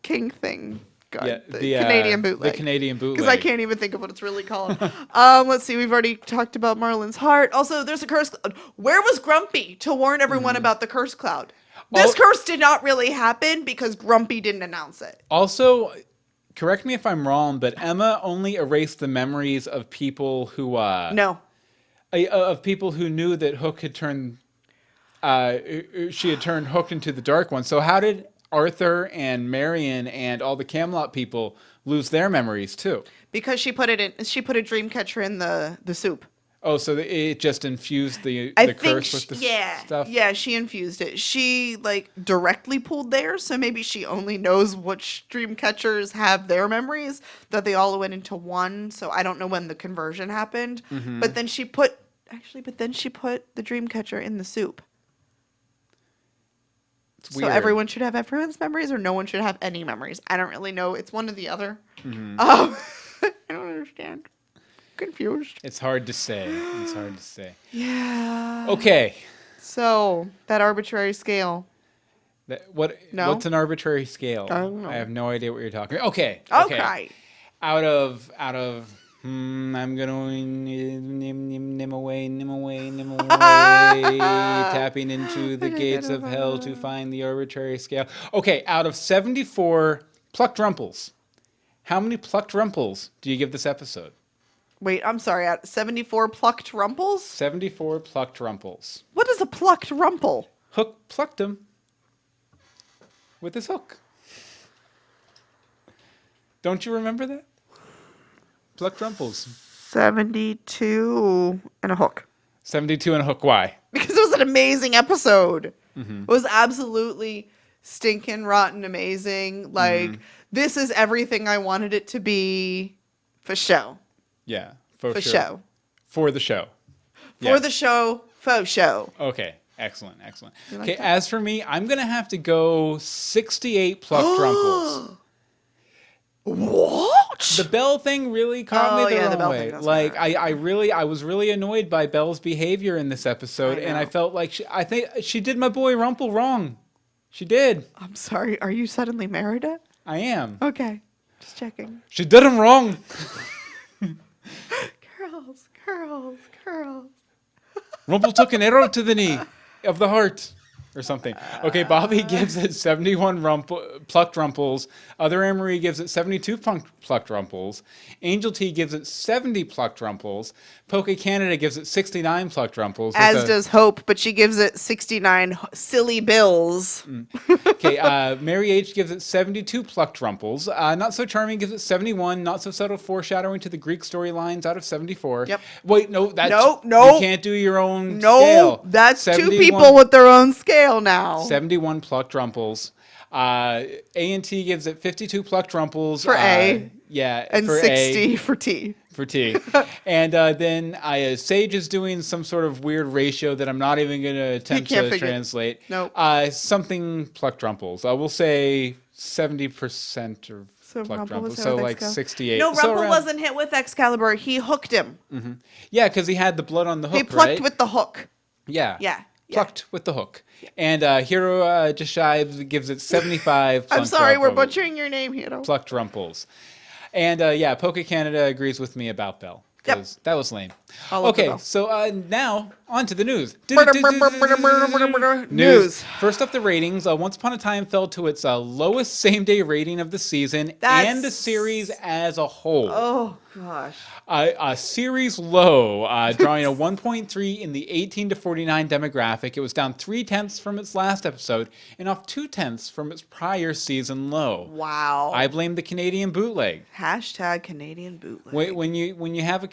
King thing. God, Yeah, the Canadian bootleg. The Canadian bootleg. Because I can't even think of what it's really called. Let's see. We've already talked about Marlin's heart. Also, there's a curse cloud. Where was Grumpy to warn everyone about the curse cloud? This curse did not really happen because Grumpy didn't announce it. Also, correct me if I'm wrong, but Emma only erased the memories of people who No. Of people who knew that Hook had turned she had turned Hook into the Dark One. So how did Arthur and Marion and all the Camelot people lose their memories too? Because she put a dreamcatcher in the soup. Oh, so it just infused the I think curse with the stuff? Yeah, she infused it. She directly pulled theirs, so maybe she only knows which dream catchers have their memories, that they all went into one. So I don't know when the conversion happened. Mm-hmm. But then she put the dream catcher in the soup. It's So weird. everyone should have everyone's memories, or no one should have any memories. I don't really know. It's one or the other. Mm-hmm. I don't understand. Confused. It's hard to say. Yeah. Okay. So that arbitrary scale. What's an arbitrary scale? I don't know. I have no idea what you're talking about. Okay. Okay. Out of I'm gonna nim away, tapping into the gates of hell to find the arbitrary scale. Okay, out of 74 plucked rumples, how many plucked rumples do you give this episode? Wait, I'm sorry. 74 plucked rumples? 74 plucked rumples. What is a plucked rumple? Hook plucked him with his hook. Don't you remember that? Plucked rumples. 72 and a hook. 72 and a hook. Why? Because it was an amazing episode. Mm-hmm. It was absolutely stinking rotten amazing. This is everything I wanted it to be for show. Yeah. For show. For the show. For the show, faux show. Okay. Excellent. You like Okay, that? as for me, I'm going to have to go 68 plucked rumples. What? The Belle thing really caught me the the wrong Belle way. thing does Like, hurt. I was really annoyed by Belle's behavior in this episode, and I know. felt like I think she did my boy Rumple wrong. She did. I'm sorry. Are you suddenly Merida? I am. Okay. Just checking. She did him wrong. Girls. Rumple took an arrow to the knee of the heart. Or something. Okay, Bobby gives it 71 plucked rumples. Other Anne-Marie gives it 72 plucked rumples. Angel T gives it 70 plucked rumples. Poke Canada gives it 69 plucked rumples. As does Hope, but she gives it 69 silly bills. Okay, Mary H gives it 72 plucked rumples. Not So Charming gives it 71. Not So Subtle foreshadowing to the Greek storylines out of 74. Yep. Wait, no, that's No. You can't do your own No, scale. that's 71 two people with their own scale now. 71 plucked rumples. A&T gives it 52 plucked rumples. For A. Yeah. And for 60 A, for T. for T. And then Sage is doing some sort of weird ratio that I'm not even going to attempt can't to figure it. translate. Nope. Something plucked rumples. We'll say 70% of So plucked Rumple was rumples. hit So with like Excalibur. 68. No, So Rumple around- wasn't hit with Excalibur. He hooked him. Yeah, because he had the blood on the hook, He plucked right? with the hook. Yeah. Yeah. Plucked with the hook. And Hiro Jashib gives it 75 I'm plucked sorry, we're rumples. butchering your name, Hiro. Plucked rumples. And Poke Canada agrees with me about Belle. Because that was lame. I'll look at Okay, Belle. so now on to the news. News. First up, the ratings. Once Upon a Time fell to its lowest same-day rating of the season and the series as a whole. Oh, gosh. A series low, drawing a 1.3 in the 18 to 49 demographic. It was down 0.3 from its last episode and off 0.2 from its prior season low. Wow. I blame the Canadian bootleg. Hashtag Canadian bootleg. When you have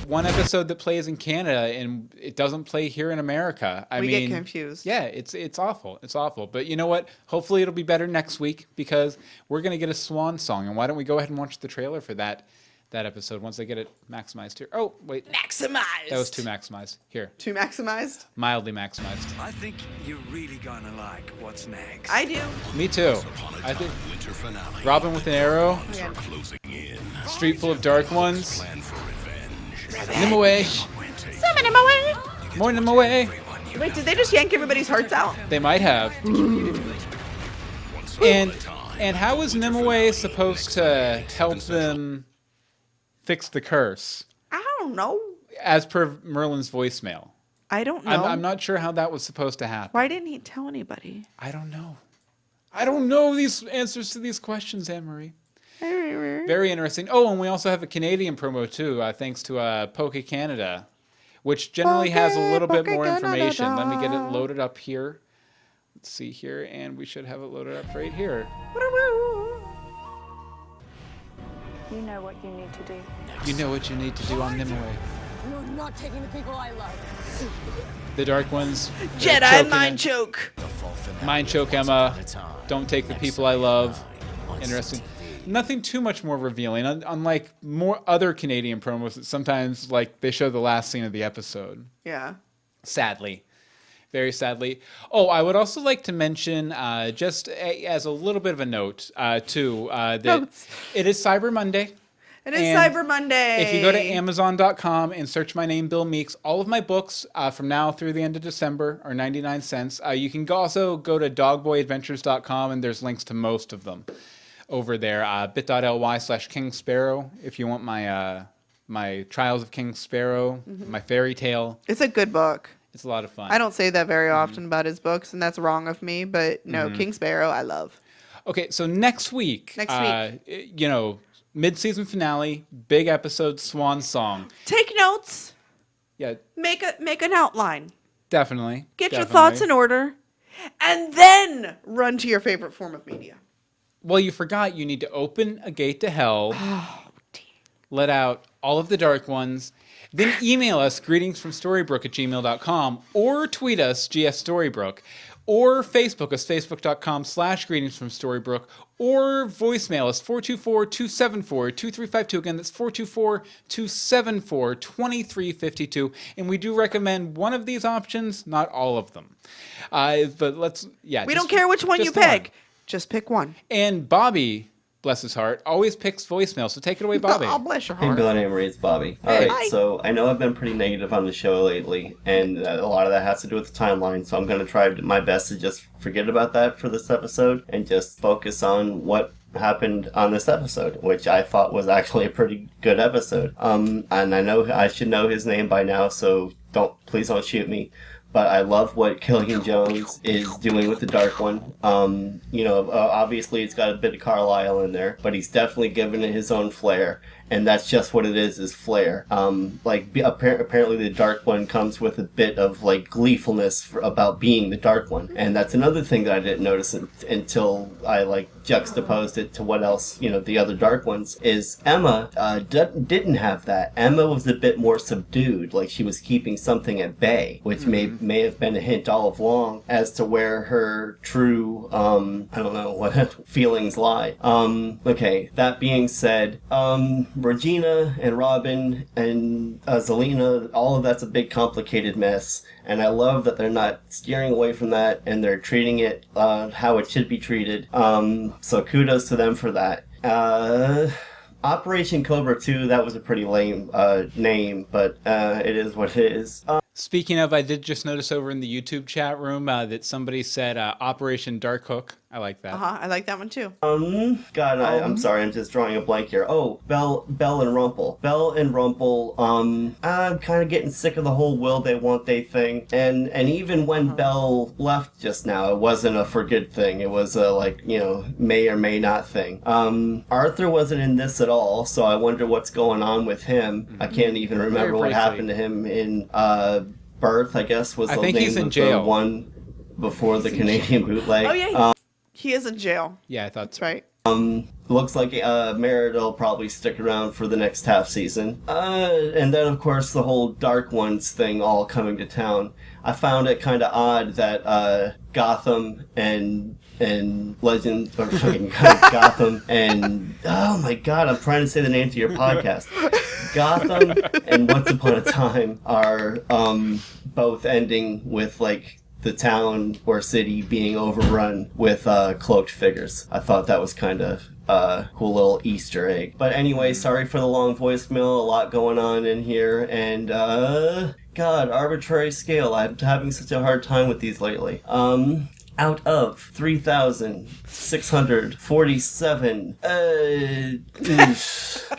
one episode that plays in Canada and it doesn't play here in America, I We mean, get confused. Yeah, it's awful. It's awful. But you know what? Hopefully it'll be better next week because we're gonna get a swan song. And why don't we go ahead and watch the trailer for that episode once I get it maximized here? Oh wait, Maximized. that was too maximized. Here, Too maximized? mildly maximized. I think you're really gonna like what's next. I do. Me too. I think Winter finale. Robin with an arrow, Yeah. Closing in. street full of dark ones. Plan for revenge. Nim away, Summon him away. more nim away. Wait, did they just yank everybody's hearts out? They might have. And how is Nimue supposed to help them fix the curse? I don't know. As per Merlin's voicemail. I don't know. I'm not sure how that was supposed to happen. Why didn't he tell anybody? I don't know. I don't know these answers to these questions, Anne-Marie. Very interesting. Oh, and we also have a Canadian promo too, thanks to Poke Canada, which generally has a little bit more information. Let me get it loaded up here. Let's see here, and we should have it loaded up right here. You know what you need to do. You know what you need to do on Nimue. You're not taking the people I love. The Dark Ones. Jedi mind choke. Mind choke, Emma. Don't take the people I love. Interesting. Nothing too much more revealing, unlike more other Canadian promos that sometimes like they show the last scene of the episode. Yeah. Sadly. Very sadly. Oh, I would also like to mention, just as a little bit of a note, too, that it is Cyber Monday. It is Cyber Monday. If you go to Amazon.com and search my name, Bill Meeks, all of my books from now through the end of December are 99 cents. You can also go to dogboyadventures.com, and there's links to most of them over there. bit.ly/King Sparrow if you want my my Trials of King Sparrow, my fairy tale. It's a good book. It's a lot of fun. I don't say that very often about his books, and that's wrong of me, but no, King Sparrow, I love. Okay, so next week, you know, mid-season finale, big episode, swan song. Take notes. Yeah. Make an outline. Definitely. Get your thoughts in order, and then run to your favorite form of media. Well, you forgot you need to open a gate to hell, let out all of the dark ones, then email us greetingsfromstorybrooke@gmail.com, or tweet us GSStorybrooke, or Facebook us facebook.com/greetingsfromstorybrooke, or voicemail us 424-274-2352. Again, that's 424-274-2352. And we do recommend one of these options, not all of them. But we don't care which one you pick. Just pick one. And Bobby, bless his heart, always picks voicemail. So take it away, Bobby. Oh, bless your Hey, heart. Bill and Anne-Marie, it's Bobby. Hey. All right, so I know I've been pretty negative on the show lately, and a lot of that has to do with the timeline, so I'm going to try my best to just forget about that for this episode and just focus on what happened on this episode, which I thought was actually a pretty good episode. And I know I should know his name by now, so please don't shoot me. But I love what Killian Jones is doing with the Dark One. Obviously it's got a bit of Carlisle in there, but he's definitely given it his own flair. And that's just what it is flair. Apparently the Dark One comes with a bit of, gleefulness about being the Dark One. And that's another thing that I didn't notice until I, juxtaposed it to what else, the other Dark Ones, is Emma didn't have that. Emma was a bit more subdued, like she was keeping something at bay, which may have been a hint all along as to where her true, I don't know what feelings lie. Okay, that being said, Regina and Robin and Zelina, all of that's a big complicated mess, and I love that they're not steering away from that and they're treating it how it should be treated. So kudos to them for that. Operation Cobra 2, that was a pretty lame name, but it is what it is. Speaking of, I did just notice over in the YouTube chat room that somebody said Operation Dark Hook. I like that. I like that one too. I'm sorry, I'm just drawing a blank here. Oh, Belle and Rumple. Belle and Rumple, I'm kind of getting sick of the whole will they, won't they thing. And even when Belle left just now, it wasn't a for good thing. It was a, may or may not thing. Arthur wasn't in this at all, so I wonder what's going on with him. I can't even remember what happened to him in Birth, I guess, was the name of the one before the Canadian bootleg. Oh, yeah. He is in jail. Yeah, I thought that's right. Looks like Merida will probably stick around for the next half season. And then, of course, the whole Dark Ones thing all coming to town. I found it kind of odd that Gotham and Legend, or Gotham and, oh my god, I'm trying to say the name to your podcast. Gotham and Once Upon a Time are both ending with, the town or city being overrun with cloaked figures. I thought that was kind of a cool little Easter egg. But anyway, sorry for the long voicemail. A lot going on in here, and God, arbitrary scale. I'm having such a hard time with these lately. Out of 3,647.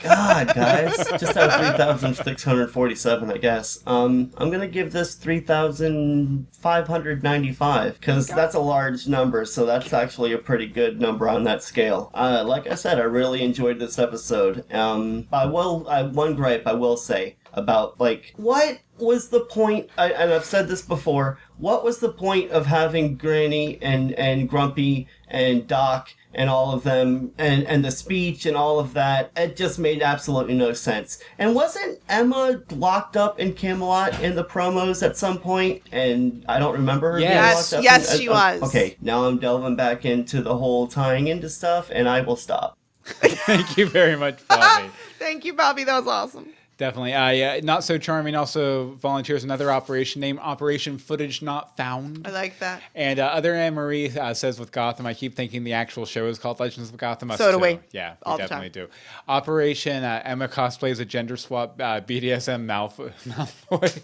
God, guys. Just out of 3,647, I guess. I'm gonna give this 3,595, because that's a large number, so that's actually a pretty good number on that scale. Like I said, I really enjoyed this episode. One gripe I will say about, like, what was the point, and I've said this before, what was the point of having Granny and Grumpy and Doc and all of them, and the speech and all of that? It just made absolutely no sense. And wasn't Emma locked up in Camelot in the promos at some point? And I don't remember her being locked up. Yes, she was. Okay, now I'm delving back into the whole tying into stuff, and I will stop. Thank you very much, Bobby. Thank you, Bobby. That was awesome. Definitely. Yeah, Not So Charming also volunteers another operation named Operation Footage Not Found. I like that. And Other Anne Marie says with Gotham, I keep thinking the actual show is called Legends of Gotham. So do we. Yeah, All we the definitely do. Operation Emma cosplays a gender swap BDSM Malfoy.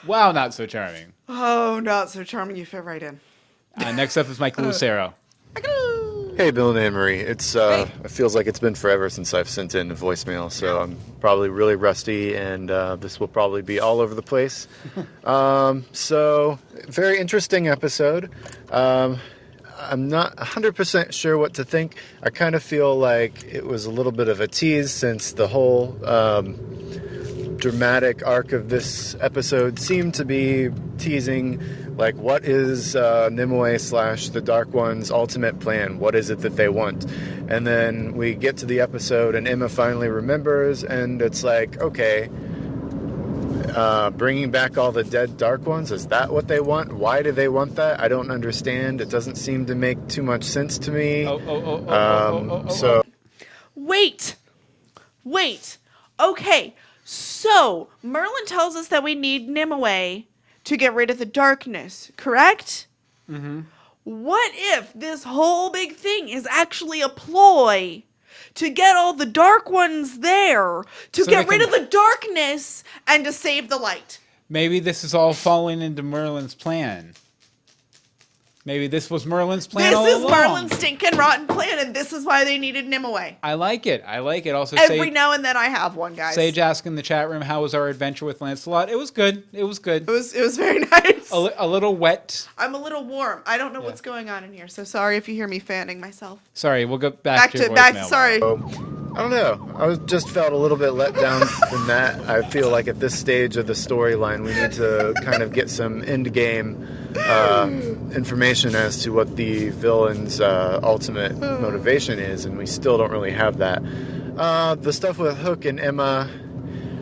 Wow, Not So Charming. Oh, Not So Charming. You fit right in. Next up is Michael Lucero. Hey, Bill and Anne Marie. It feels like it's been forever since I've sent in a voicemail, so I'm probably really rusty, and this will probably be all over the place. So, very interesting episode. I'm not 100% sure what to think. I kind of feel like it was a little bit of a tease, since the whole dramatic arc of this episode seemed to be teasing, like, what is Nimue / the Dark One's ultimate plan? What is it that they want? And then we get to the episode and Emma finally remembers, and it's like, okay, bringing back all the dead Dark Ones, is that what they want? Why do they want that? I don't understand. It doesn't seem to make too much sense to me. Wait. Okay. So, Merlin tells us that we need Nimue to get rid of the darkness, correct? Mm-hmm. What if this whole big thing is actually a ploy to get all the Dark Ones there, to get rid of the darkness, and to save the light? Maybe this is all falling into Merlin's plan. Maybe this was Merlin's plan all along. This is Merlin's stinking rotten plan, and this is why they needed Nimue. I like it. Also, every now and then I have one, guys. Sage asked in the chat room, how was our adventure with Lancelot? It was good. It was very nice. A little wet. I'm a little warm. I don't know what's going on in here, so sorry if you hear me fanning myself. Sorry, we'll go back to voicemail. Sorry. I don't know. I just felt a little bit let down from that. I feel like at this stage of the storyline, we need to kind of get some end game information as to what the villain's ultimate motivation is, and we still don't really have that. The stuff with Hook and Emma,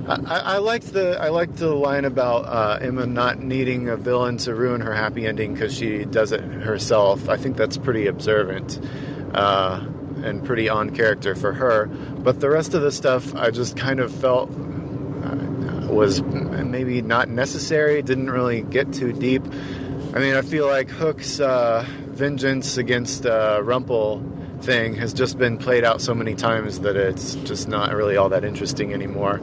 I liked the line about Emma not needing a villain to ruin her happy ending because she does it herself. I think that's pretty observant. And pretty on character for her, but the rest of the stuff I just kind of felt was maybe not necessary. Didn't really get too deep. I mean, I feel like Hook's vengeance against Rumple thing has just been played out so many times that it's just not really all that interesting anymore.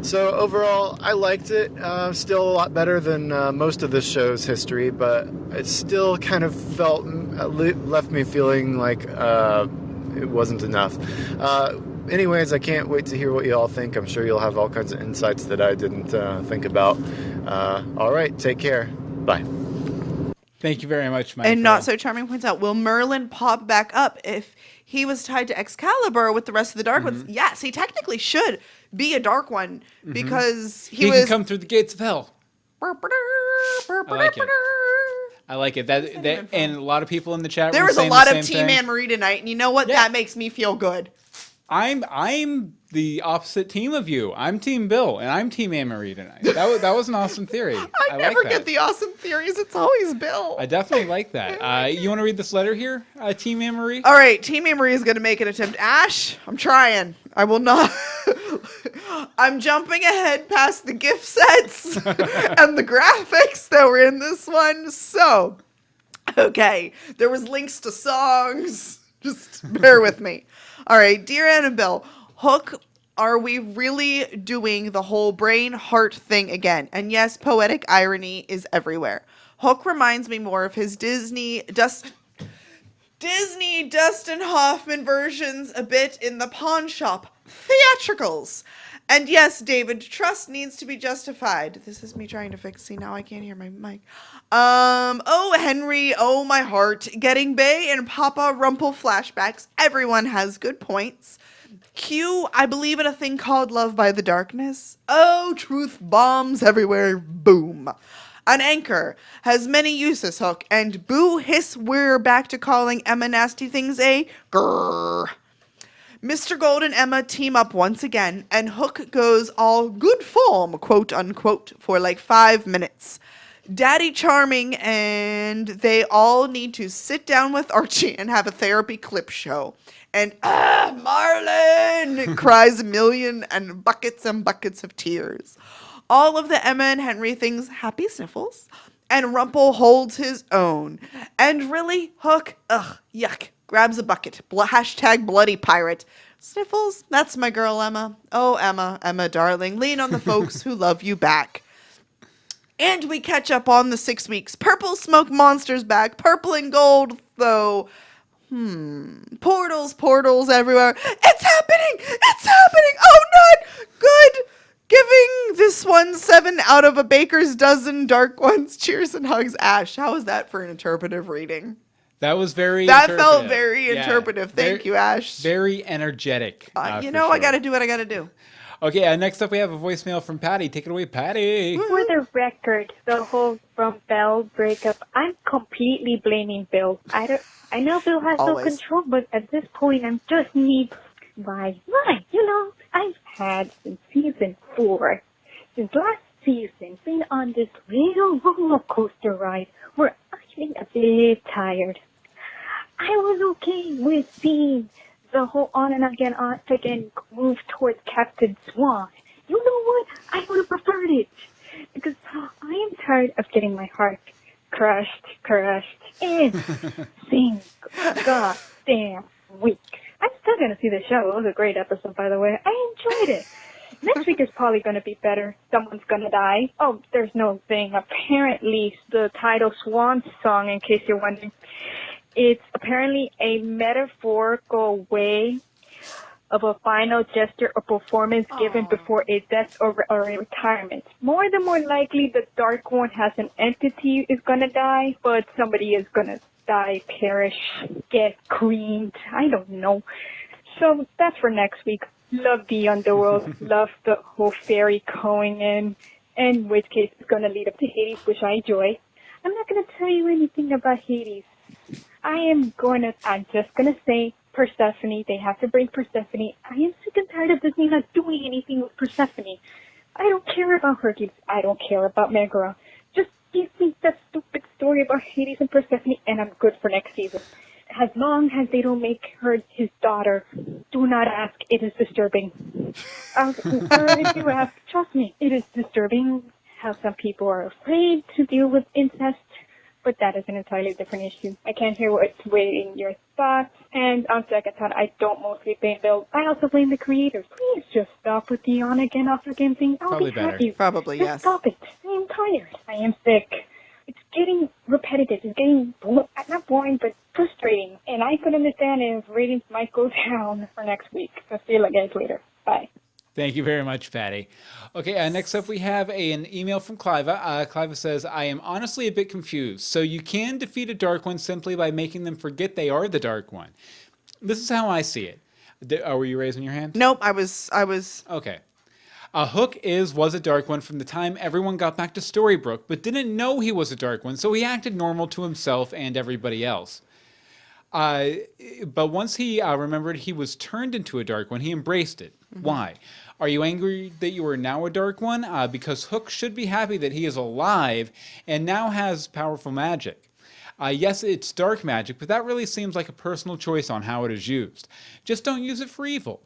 So overall, I liked it. Still a lot better than most of the show's history, but it still kind of left me feeling like it wasn't enough. Anyways, I can't wait to hear what you all think. I'm sure you'll have all kinds of insights that I didn't think about. All right, take care. Bye. Thank you very much, Mike. And Not So Charming points out, will Merlin pop back up if he was tied to Excalibur with the rest of the Dark Ones? Yes, he technically should be a Dark One because he can come through the gates of hell. I like it. That and a lot of people in the chat room there was a saying lot the of same Team thing. Anne Marie tonight, and you know what? Yeah. That makes me feel good. I'm the opposite team of you. I'm Team Bill, and I'm Team Anne-Marie tonight. That was an awesome theory. I like never that. get the awesome theories. It's always Bill. I definitely like that. You want to read this letter here, Team Anne-Marie? All right, Team Anne-Marie is going to make an attempt. Ash, I'm trying. I will not. I'm jumping ahead past the gift sets and the graphics that were in this one. So, okay, there was links to songs. Just bear with me. All right, dear Ann and Bill, Hook, are we really doing the whole brain heart thing again? And yes, poetic irony is everywhere. Hook reminds me more of his Disney Dustin Hoffman versions a bit in the pawn shop theatricals. And yes, David, trust needs to be justified. This is me trying to fix. See, now I can't hear my mic. Oh, Henry, oh, my heart. Getting Bay and Papa Rumple flashbacks. Everyone has good points. Q, I believe in a thing called love by the darkness. Oh, truth bombs everywhere. Boom. An anchor has many uses, Hook. And boo hiss, we're back to calling Emma nasty things a grrr. Mr. Gold and Emma team up once again, and Hook goes all good form, quote unquote, for like 5 minutes. Daddy charming, and they all need to sit down with Archie and have a therapy clip show. And Marlon cries a million and buckets of tears. All of the Emma and Henry things, happy sniffles. And Rumple holds his own. And really, Hook, yuck, grabs a bucket. Hashtag bloody pirate. Sniffles, that's my girl Emma. Oh, Emma, darling, lean on the folks who love you back. And we catch up on the 6 weeks. Purple smoke monsters back. Purple and gold, though. Portals everywhere. It's happening! Oh, not good! Giving this one 7 out of a baker's dozen dark ones. Cheers and hugs, Ash. How was that for an interpretive reading? That was very That interpretive. felt very interpretive. Thank you, Ash. Very energetic. I sure. got to do what I got to do. Okay, next up we have a voicemail from Patty. Take it away, Patty. For the record, the whole from Bell breakup, I'm completely blaming Bill. I know Bill has Always. no control, but at this point, I'm just need. Why? You know, I've had since season 4, since last season, been on this little roller coaster ride where I'm getting a bit tired. I was okay with seeing the whole on and again move towards Captain Swan. You know what? I would have preferred it. Because I am tired of getting my heart crushed, in single goddamn week. I'm still going to see the show. It was a great episode, by the way. I enjoyed it. Next week is probably going to be better. Someone's going to die. Oh, there's no thing. Apparently, the title Swan song, in case you're wondering, it's apparently a metaphorical way of a final gesture or performance given before a death or a retirement. More than more likely, the Dark One has an entity is going to die, but somebody is going to die, perish, get creamed. I don't know. So that's for next week. Love the underworld. Love the whole fairy going in which case it's going to lead up to Hades, which I enjoy. I'm not going to tell you anything about Hades. I'm just going to say Persephone. They have to bring Persephone. I am sick and tired of Disney not doing anything with Persephone. I don't care about Hercules. I don't care about Megara. Just give me that stupid story about Hades and Persephone, and I'm good for next season. As long as they don't make her his daughter, do not ask. It is disturbing. If you ask, trust me, it is disturbing how some people are afraid to deal with incest. But that is an entirely different issue. I can't hear what's weighing your thoughts. And on second thought, I don't mostly blame Bill. I also blame the creators. Please just stop with the on again, off again thing. I'll Probably be better. happy. Probably, Just yes. stop it. I am tired. I am sick. It's getting repetitive. It's getting, not boring, but frustrating. And I could understand if ratings might go down for next week. I'll see you guys later. Bye. Thank you very much, Patty. Okay, next up we have an email from Cliva. Cliva says, I am honestly a bit confused. So you can defeat a Dark One simply by making them forget they are the Dark One. This is how I see it. Were you raising your hand? Nope, I was. Okay. Hook was a Dark One from the time everyone got back to Storybrooke, but didn't know he was a Dark One, so he acted normal to himself and everybody else. But once he remembered he was turned into a Dark One, he embraced it. Why? Are you angry that you are now a Dark One? Because Hook should be happy that he is alive and now has powerful magic. Yes, it's dark magic, but that really seems like a personal choice on how it is used. Just don't use it for evil.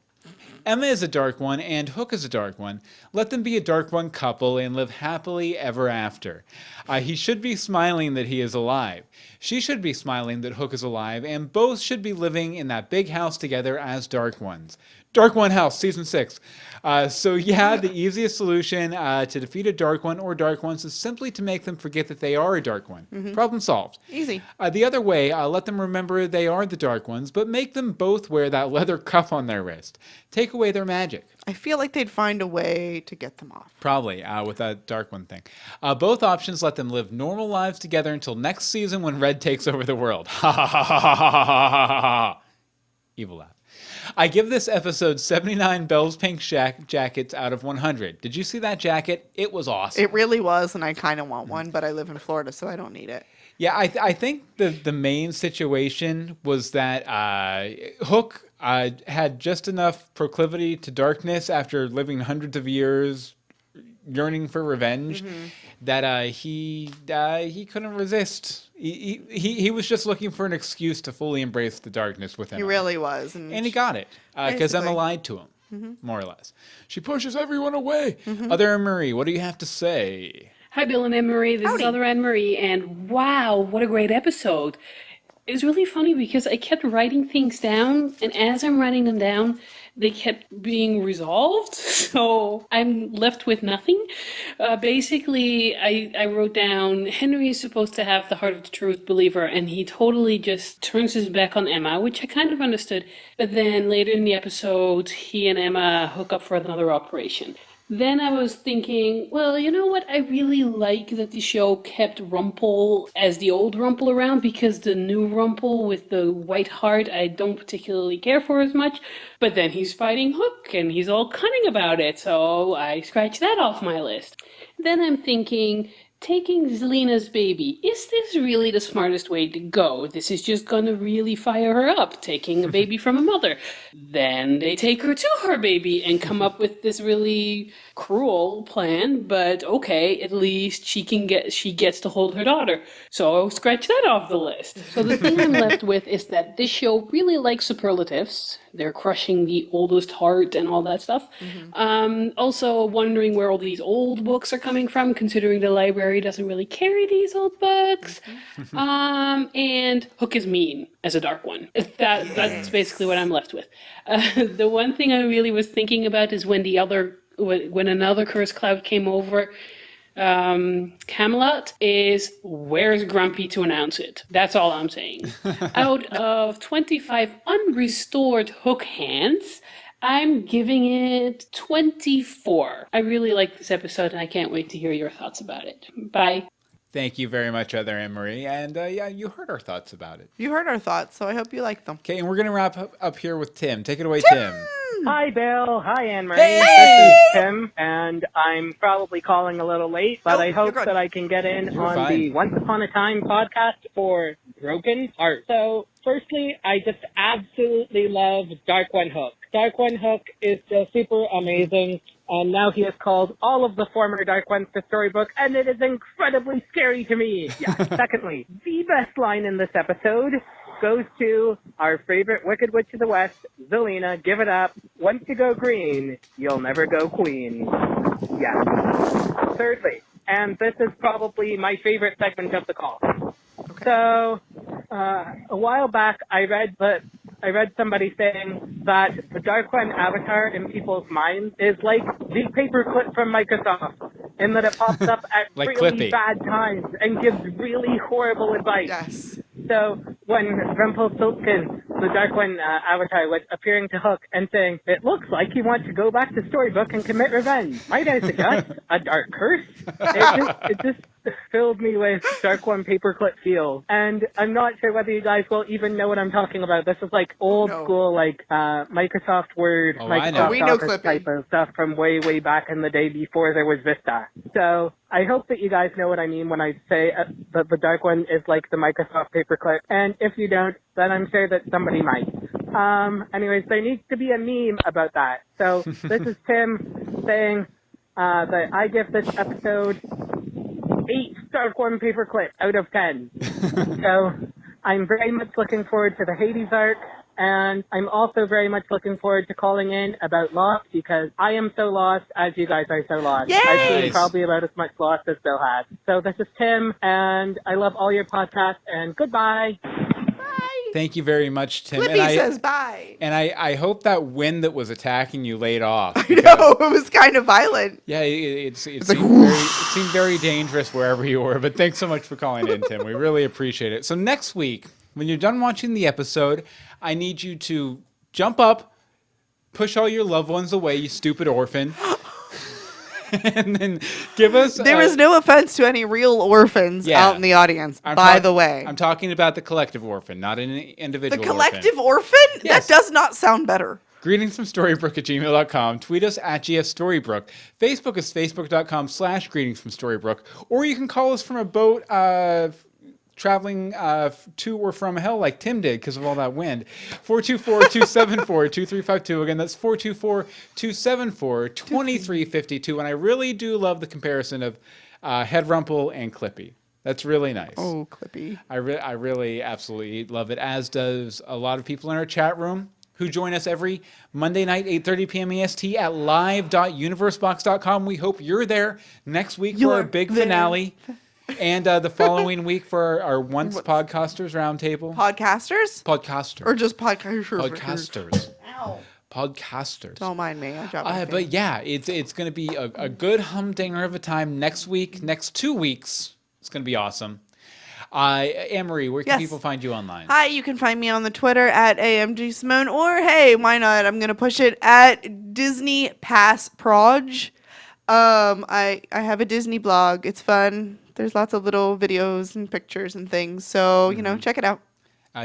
Emma is a Dark One and Hook is a Dark One. Let them be a Dark One couple and live happily ever after. He should be smiling that he is alive. She should be smiling that Hook is alive, and both should be living in that big house together as Dark Ones. Dark One House, Season 6. So yeah, the easiest solution to defeat a Dark One or Dark Ones is simply to make them forget that they are a Dark One. Problem solved. Easy. The other way, let them remember they are the Dark Ones, but make them both wear that leather cuff on their wrist. Take away their magic. I feel like they'd find a way to get them off. Probably, with that Dark One thing. Both options let them live normal lives together until next season when Red takes over the world. Ha ha ha ha ha ha ha ha ha. Evil laugh. I give this episode 79 Belle's Pink jackets out of 100. Did you see that jacket? It was awesome. It really was, and I kind of want one, but I live in Florida, so I don't need it. Yeah, I think the main situation was that Hook had just enough proclivity to darkness after living hundreds of years yearning for revenge that he couldn't resist. He was just looking for an excuse to fully embrace the darkness within him. He really was. And he got it because Emma basically. lied to him, more or less. She pushes everyone away. Other Anne-Marie, what do you have to say? Hi, Bill and Anne-Marie. This is Other Anne-Marie, and wow, what a great episode. It was really funny because I kept writing things down, and as I'm writing them down, they kept being resolved, so I'm left with nothing. Basically, I wrote down, Henry is supposed to have the heart of the truth believer, and he totally just turns his back on Emma, which I kind of understood. But then later in the episode, he and Emma hook up for another operation. Then I was thinking, well, you know what? I really like that the show kept Rumple as the old Rumple around, because the new Rumple with the white heart I don't particularly care for as much. But then he's fighting Hook and he's all cunning about it, so I scratched that off my list. Then I'm thinking, taking Zelina's baby, is this really the smartest way to go? This is just gonna really fire her up, taking a baby from a mother. Then they take her to her baby and come up with this really cruel plan, but okay, at least she gets to hold her daughter. So I'll scratch that off the list. So the thing I'm left with is that this show really likes superlatives. They're crushing the oldest heart and all that stuff. Also wondering where all these old books are coming from, considering the library doesn't really carry these old books. And Hook is mean as a Dark One. That's basically what I'm left with. The one thing I really was thinking about is when another cursed cloud came over Camelot, is where's Grumpy to announce it? That's all I'm saying. Out of 25 unrestored Hook hands, I'm giving it 24. I really like this episode, and I can't wait to hear your thoughts about it. Bye. Thank you very much, Other Anne-Marie. And yeah, you heard our thoughts about it. You heard our thoughts, so I hope you like them. Okay, and we're going to wrap up here with Tim. Take it away, Tim. Hi, Bill. Hi, Anne-Marie. Hey! This is Tim, and I'm probably calling a little late, but I hope that I can get in on the Once Upon a Time podcast for Broken Heart. So, firstly, I just absolutely love Dark One Hook. Dark One Hook is just super amazing, and now he has called all of the former Dark Ones to Storybrooke, and it is incredibly scary to me. Yeah. Secondly, the best line in this episode goes to our favorite Wicked Witch of the West, Zelina. Give it up. Once you go green, you'll never go queen. Yeah. Thirdly, and this is probably my favorite segment of the call. Okay. So, a while back, I read somebody saying that the Dark One avatar in people's minds is like the paperclip from Microsoft, in that it pops up at like really Clippy. bad times and gives really horrible advice. Yes. So when Rumpelstiltskin, the Dark One avatar, was appearing to Hook and saying, "It looks like you want to go back to Storybrooke and commit revenge. Might I suggest a dark curse?" It just filled me with Dark One paperclip feels. And I'm not sure whether you guys will even know what I'm talking about. This is like old school, like Microsoft Word, Microsoft Office type of stuff from way, way back in the day before there was Vista. So I hope that you guys know what I mean when I say that the Dark One is like the Microsoft paperclip. And if you don't, then I'm sure that somebody might. Anyways, there needs to be a meme about that. So this is Tim saying that I give this episode 8 Dark One paperclip out of 10. So I'm very much looking forward to the Hades arc, and I'm also very much looking forward to calling in about Lost, because I am so lost as you guys are so lost. Yay! I've seen probably about as much Lost as Bill has. So this is Tim, and I love all your podcasts, and goodbye. Thank you very much, Tim. Clippy says bye. And I hope that wind that was attacking you laid off. I know, it was kind of violent. Yeah, it seemed very dangerous wherever you were. But thanks so much for calling in, Tim. We really appreciate it. So next week, when you're done watching the episode, I need you to jump up, push all your loved ones away, you stupid orphan. And then give us... There is no offense to any real orphans out in the audience, by the way. I'm talking about the collective orphan, not an individual orphan. The collective orphan? Yes. That does not sound better. Greetings from Storybrooke@gmail.com. Tweet us at GFStorybrooke. Facebook is facebook.com/greetings from Storybrooke. Or you can call us from a boat traveling to or from hell like Tim did because of all that wind. 424-274-2352. Again, that's 424-274-2352. And I really do love the comparison of Headrumple and Clippy. That's really nice. Oh, Clippy. I really absolutely love it, as does a lot of people in our chat room who join us every Monday night, 8:30 p.m. EST at live.universebox.com. We hope you're there next week for our big finale. And the following week for our Once Podcasters Roundtable. Podcasters? Podcasters. Or just podcasters? Podcasters. Ow. Podcasters. Don't mind me. I dropped my but yeah, it's going to be a good humdinger of a time next week. Next 2 weeks, it's going to be awesome. Anne-Marie, where can people find you online? Hi, you can find me on the Twitter at DeSimone, or hey, why not? I'm going to push it at Disney Pass Proj. I have a Disney blog. It's fun. There's lots of little videos and pictures and things. So, check it out.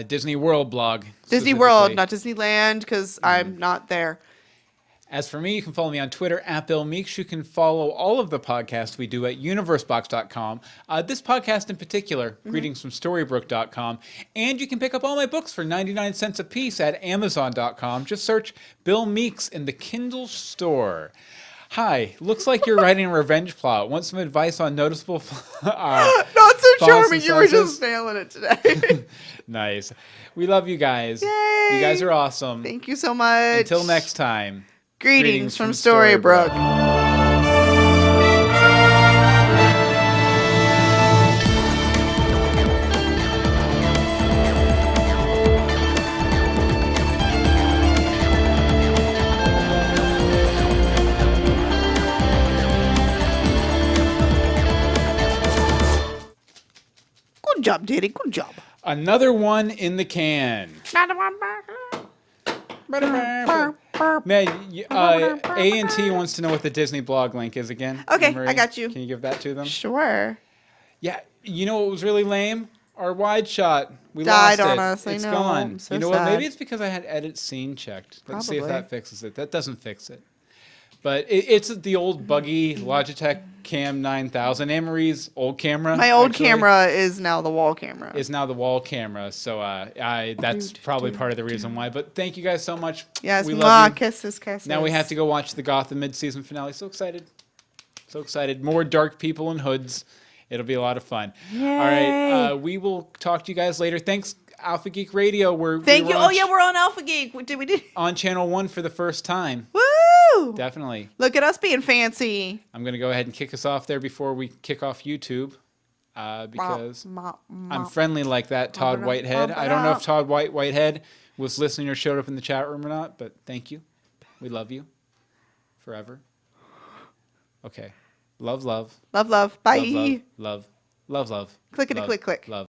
Disney World blog. Disney World, not Disneyland, because I'm not there. As for me, you can follow me on Twitter at Bill Meeks. You can follow all of the podcasts we do at universebox.com. This podcast in particular, greetings from Storybrooke.com. And you can pick up all my books for 99 cents a piece at Amazon.com. Just search Bill Meeks in the Kindle store. Hi, looks like you're writing a revenge plot. Want some advice on noticeable not so charming. You were just nailing it today. Nice. We love you guys. Yay. You guys are awesome. Thank you so much. Until next time. Greetings from Storybrooke. Good job, Diddy. Good job. Another one in the can. Man, A&T wants to know what the Disney blog link is again. Okay, Marie, I got you. Can you give that to them? Sure. Yeah, you know what was really lame? Our wide shot. We died lost on it. us. It's I know. gone. I'm so you know sad. what? Maybe it's because I had edit scene checked. Let's see if that fixes it. That doesn't fix it. But it's the old buggy Logitech Cam 9000. Anne-Marie's old camera. My old camera is now the wall camera. Is now the wall camera. So that's probably part of the reason why. But thank you guys so much. Yes, we love you. Kisses. Now we have to go watch the Gotham mid-season finale. So excited. So excited. More dark people in hoods. It'll be a lot of fun. Yay. All right. We will talk to you guys later. Thanks, Alpha Geek Radio. Thank you. Oh, yeah, we're on Alpha Geek. We did on Channel 1 for the first time. Woo! Definitely. Look at us being fancy. I'm going to go ahead and kick us off there before we kick off YouTube because I'm friendly like that, Todd Whitehead. I don't know if Todd Whitehead was listening or showed up in the chat room or not, but thank you. We love you forever. Okay. Love. Love. Bye. Love. Clickety click click. Love.